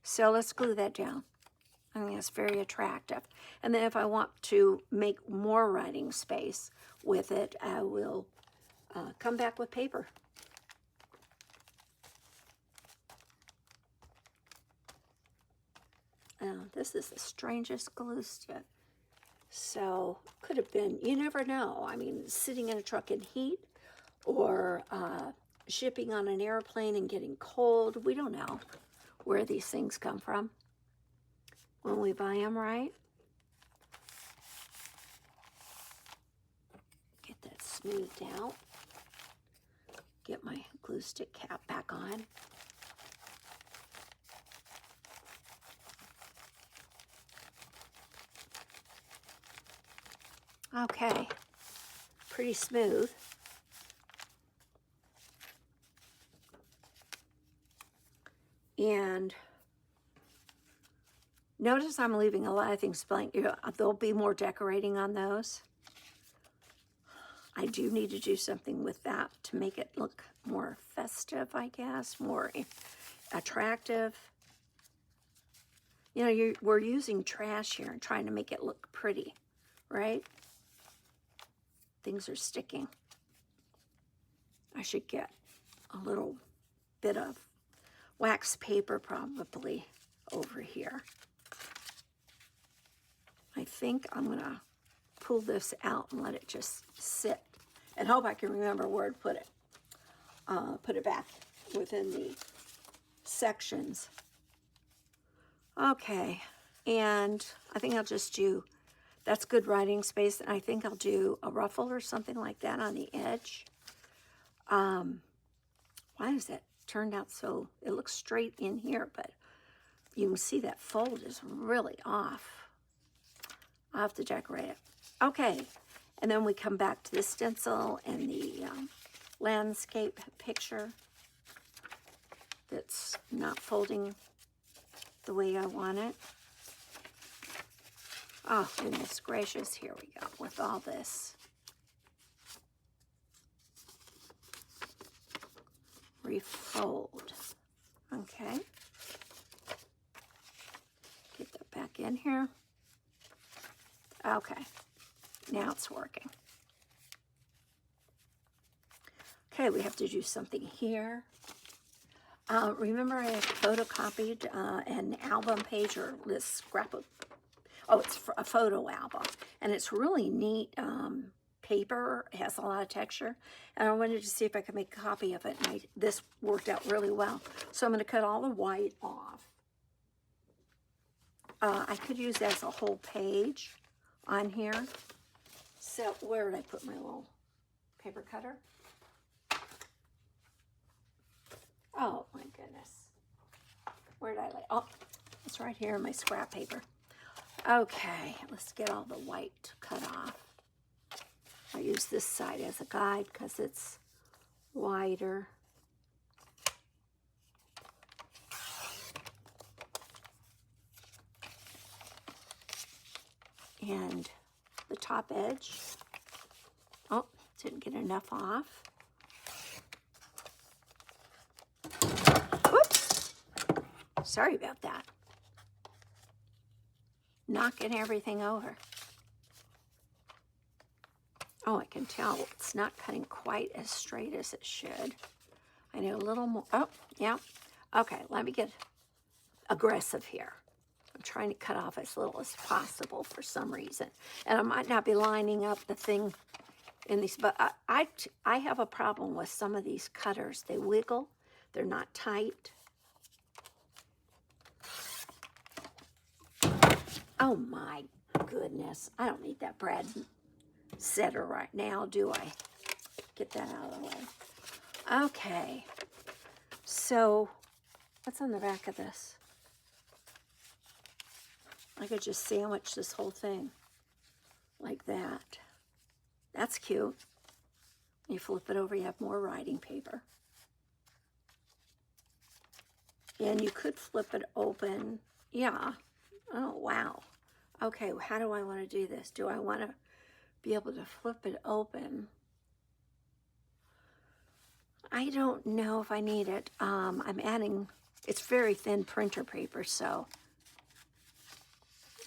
So let's glue that down. I think that's very attractive. And then if I want to make more writing space with it, I will come back with paper. This is the strangest glue stick. So could have been, you never know. I mean, sitting in a truck in heat, or shipping on an airplane and getting cold. We don't know where these things come from when we buy them, right? Get that smoothed out. Get my glue stick cap back on. Okay, pretty smooth. And notice I'm leaving a lot of things blank. There'll be more decorating on those. I do need to do something with that to make it look more festive, I guess, more attractive. You know, we're using trash here and trying to make it look pretty, right? Things are sticking. I should get a little bit of wax paper probably over here. I think I'm gonna pull this out and let it just sit and hope I can remember where to put it. Put it back within the sections. Okay, and I think I'll just do, that's good writing space, and I think I'll do a ruffle or something like that on the edge. Why is that turned out so, it looks straight in here, but you can see that fold is really off. I'll have to decorate it. Okay, and then we come back to the stencil and the landscape picture that's not folding the way I want it. Oh, goodness gracious, here we go with all this. Refold. Okay. Get that back in here. Okay, now it's working. Okay, we have to do something here. Remember I had photocopied an album page, or this scrapbook. Oh, it's a photo album, and it's really neat paper. It has a lot of texture, and I wanted to see if I could make a copy of it, and this worked out really well. So I'm going to cut all the white off. I could use that as a whole page on here. So where did I put my little paper cutter? Oh my goodness. Where did I lay? Oh, it's right here in my scrap paper. Okay, let's get all the white cut off. I use this side as a guide because it's wider. And the top edge, oh, didn't get enough off. Whoops, sorry about that. Knocking everything over. Oh, I can tell it's not cutting quite as straight as it should. I need a little more. Oh, yeah. Okay, let me get aggressive here. I'm trying to cut off as little as possible for some reason. And I might not be lining up the thing in these, but I have a problem with some of these cutters. They wiggle. They're not tight. Oh my goodness. I don't need that Brad setter right now, do I? Get that out of the way. Okay. So, what's on the back of this? I could just sandwich this whole thing like that. That's cute. You flip it over, you have more writing paper. And you could flip it open. Yeah. Oh, wow. Okay, how do I want to do this? Do I want to be able to flip it open? I don't know if I need it. I'm adding, it's very thin printer paper, so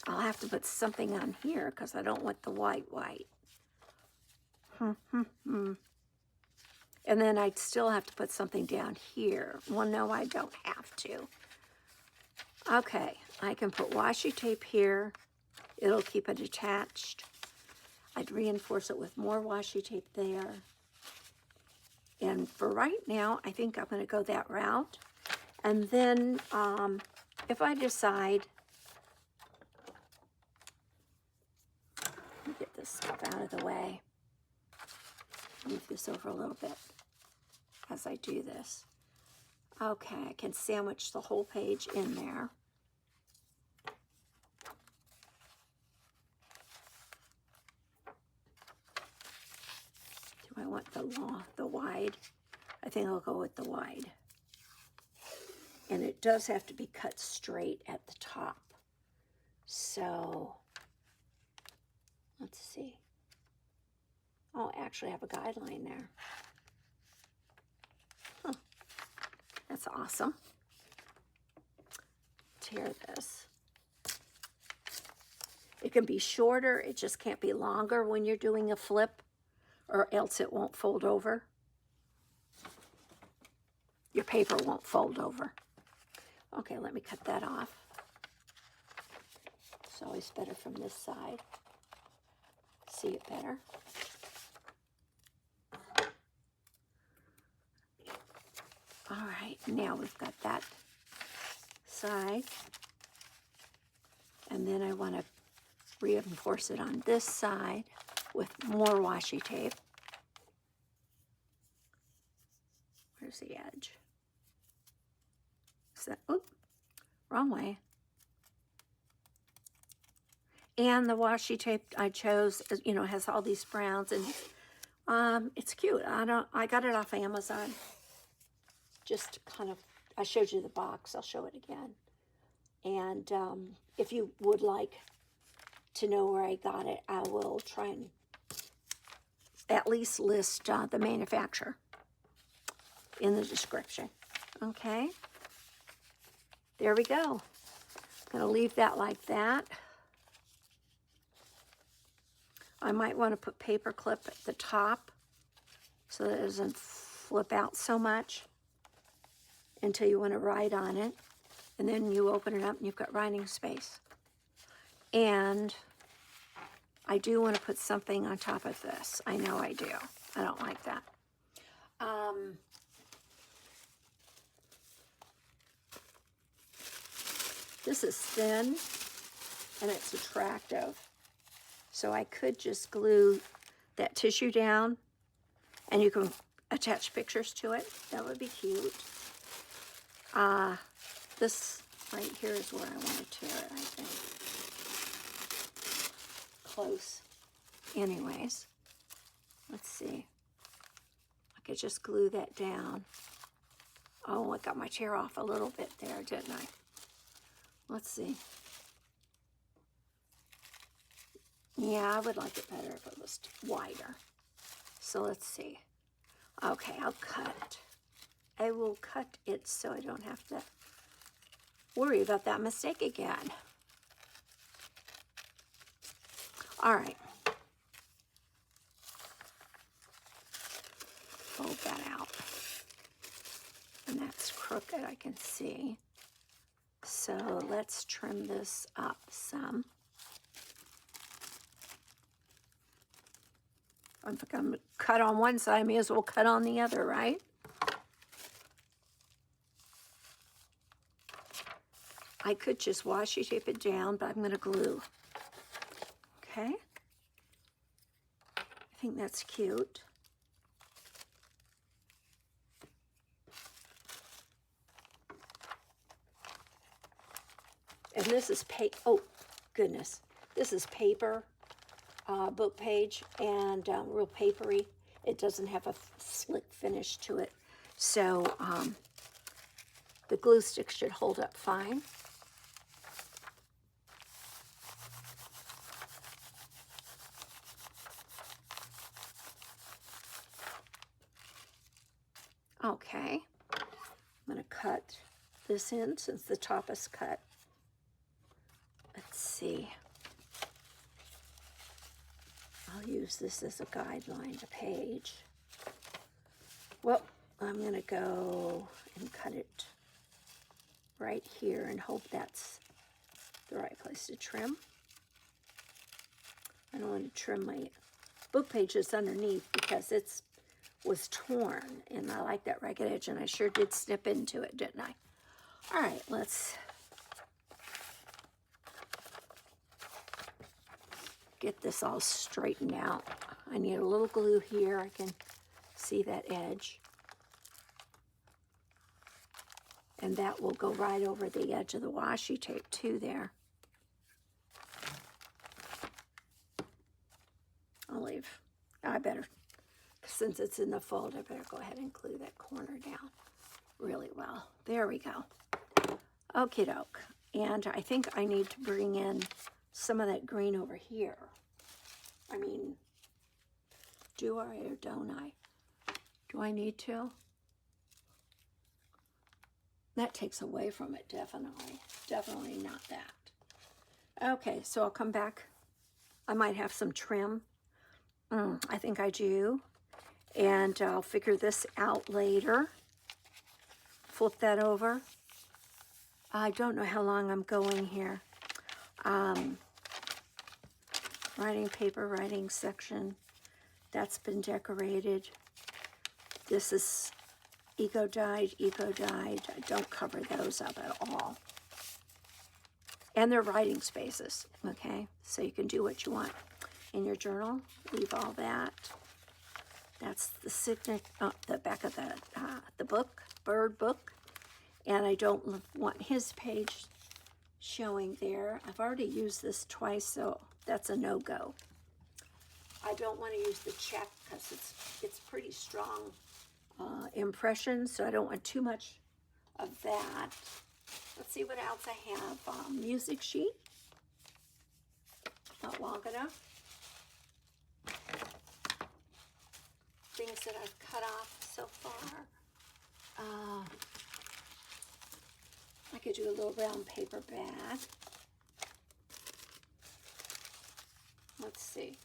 I'll have to put something on here because I don't want the white. And then I'd still have to put something down here. Well, no, I don't have to. Okay, I can put washi tape here. It'll keep it attached. I'd reinforce it with more washi tape there. And for right now, I think I'm going to go that route. And then if I decide, let me get this stuff out of the way. Move this over a little bit as I do this. Okay, I can sandwich the whole page in there. Do I want the wide? I think I'll go with the wide. And it does have to be cut straight at the top. So, let's see. Oh, actually I have a guideline there. Huh. That's awesome. Tear this. It can be shorter, it just can't be longer when you're doing a flip, or else it won't fold over. Your paper won't fold over. Okay, let me cut that off. It's always better from this side. See it better. All right, now we've got that side. And then I want to reinforce it on this side with more washi tape. Where's the edge? Is that, oop, wrong way. And the washi tape I chose, you know, has all these browns, and it's cute. I got it off Amazon. Just kind of, I showed you the box. I'll show it again. And if you would like to know where I got it, I will try and at least list the manufacturer in the description. Okay. There we go. I'm going to leave that like that. I might want to put paper clip at the top so that it doesn't flip out so much until you want to write on it. And then you open it up and you've got writing space. And I do want to put something on top of this. I know I do. I don't like that. This is thin and it's attractive. So I could just glue that tissue down and you can attach pictures to it. That would be cute. This right here is where I want to tear it, I think. Close. Anyways, let's see. I could just glue that down. Oh, I got my tear off a little bit there, didn't I? Let's see. Yeah, I would like it better if it was wider. So let's see. Okay, I'll cut. I will cut it so I don't have to worry about that mistake again. All right. crooked, I can see. So let's trim this up some. If I'm going to cut on one side, I may as well cut on the other, right? I could just washi tape it down, but I'm going to glue. Okay. I think that's cute. And this is oh goodness, this is paper, book page, and real papery. It doesn't have a slick finish to it. So the glue stick should hold up fine. Okay, I'm going to cut this in since the top is cut. Let's see. I'll use this as a guideline, a page. Well, I'm going to go and cut it right here and hope that's the right place to trim. I don't want to trim my book pages underneath because it's was torn, and I like that ragged edge, and I sure did snip into it, didn't I? All right, let's get this all straightened out. I need a little glue here. I can see that edge. And that will go right over the edge of the washi tape too there. I better, since it's in the fold, I better go ahead and glue that corner down really well. There we go. Okie doke. And I think I need to bring in some of that green over here. I mean, do I or don't I? Do I need to? That takes away from it, definitely. Definitely not that. Okay, so I'll come back. I might have some trim. I think I do. And I'll figure this out later. Flip that over. I don't know how long I'm going here. Writing paper, writing section. That's been decorated. This is eco dyed. I don't cover those up at all. And they're writing spaces, okay? So you can do what you want in your journal. Leave all that. That's the signature, the back of the book, bird book. And I don't want his page showing there. I've already used this twice, so that's a no-go. I don't want to use the check because it's pretty strong impression, so I don't want too much of that. Let's see what else I have. Music sheet. Not long enough. Things that I've cut off so far. I could do a little round paper bag. Let's see.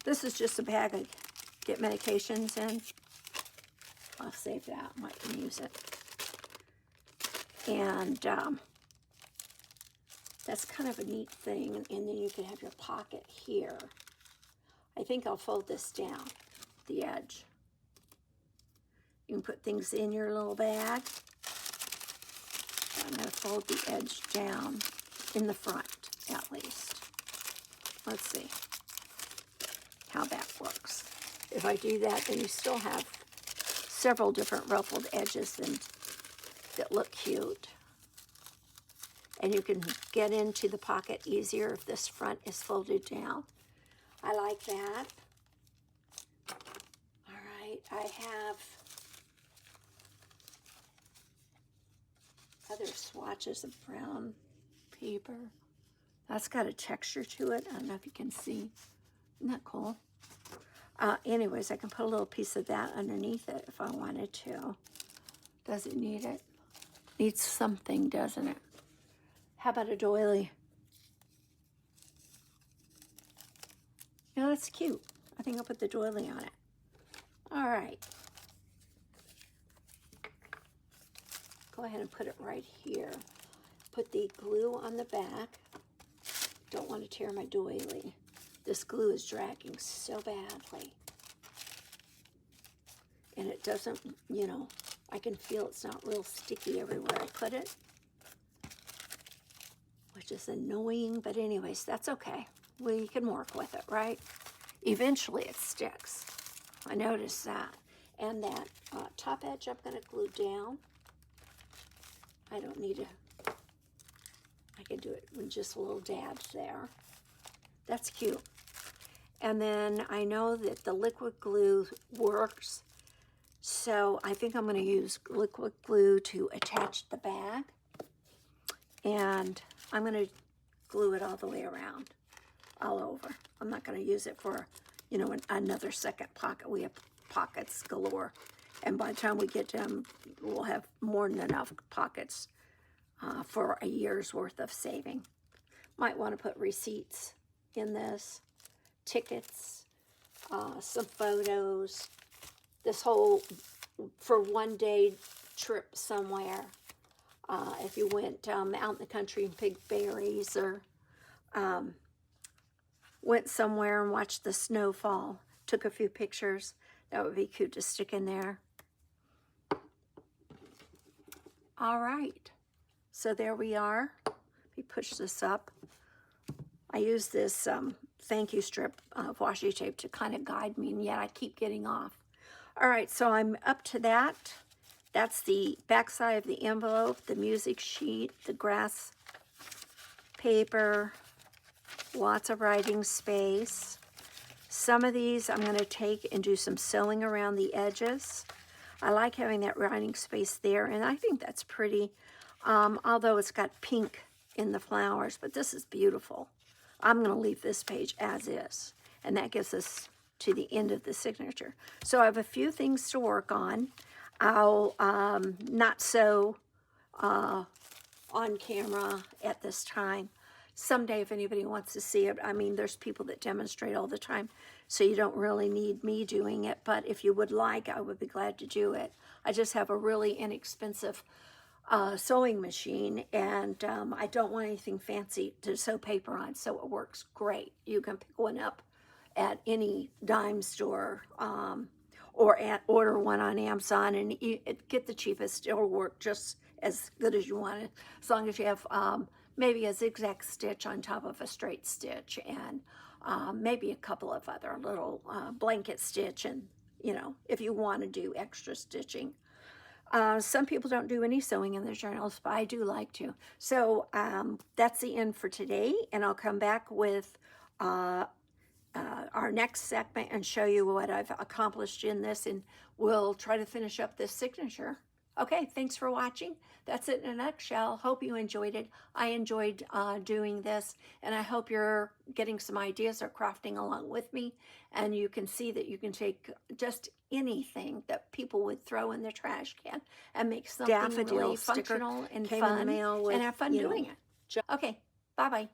This is just a bag I get medications in. I'll save that, might can use it. And that's kind of a neat thing. And then you can have your pocket here. I think I'll fold this down, the edge. You can put things in your little bag. I'm going to fold the edge down in the front, at least. Let's see how that works. If I do that, then you still have several different ruffled edges that look cute. And you can get into the pocket easier if this front is folded down. I like that. All right, I have other swatches of brown paper. That's got a texture to it. I don't know if you can see. Isn't that cool? Anyways, I can put a little piece of that underneath it if I wanted to. Does it need it? Needs something, doesn't it? How about a doily? Yeah, that's cute. I think I'll put the doily on it. All right. Go ahead and put it right here. Put the glue on the back. Don't want to tear my doily. This glue is dragging so badly. And it doesn't, you know, I can feel it's not real sticky everywhere I put it, which is annoying, but anyways, that's okay. We can work with it, right? Eventually it sticks. I noticed that. And that top edge I'm going to glue down. I don't need to, I can do it with just a little dabs there. That's cute. And then I know that the liquid glue works, so I think I'm going to use liquid glue to attach the bag. And I'm going to glue it all the way around, all over. I'm not going to use it for, you know, another second pocket. We have pockets galore. And by the time we get done, we'll have more than enough pockets for a year's worth of saving. Might want to put receipts in this, tickets, some photos, this whole, for one day trip somewhere. If you went out in the country and picked berries, or went somewhere and watched the snow fall, took a few pictures, that would be cute to stick in there. All right, so there we are. Let me push this up. I use this thank you strip of washi tape to kind of guide me, and yet I keep getting off. All right, so I'm up to that. That's the back side of the envelope, the music sheet, the grass paper, lots of writing space. Some of these I'm going to take and do some sewing around the edges. I like having that writing space there, and I think that's pretty, although it's got pink in the flowers, but this is beautiful. I'm going to leave this page as is, and that gives us to the end of the signature. So I have a few things to work on. I'll not sew on camera at this time. Someday, if anybody wants to see it, I mean, there's people that demonstrate all the time, so you don't really need me doing it, but if you would like, I would be glad to do it. I just have a really inexpensive sewing machine, and I don't want anything fancy to sew paper on, so it works great. You can pick one up at any dime store, or order one on Amazon, and get the cheapest. It'll work just as good as you want it, as long as you have maybe a zigzag stitch on top of a straight stitch, and maybe a couple of other little blanket stitch, and you know, if you want to do extra stitching. Some people don't do any sewing in their journals, but I do like to. So that's the end for today, and I'll come back with our next segment and show you what I've accomplished in this, and we'll try to finish up this signature. Okay, thanks for watching. That's it in a nutshell. Hope you enjoyed it. I enjoyed doing this, and I hope you're getting some ideas or crafting along with me, and you can see that you can take just anything that people would throw in their trash can and make something really functional and fun, and have fun doing it. Okay, bye-bye.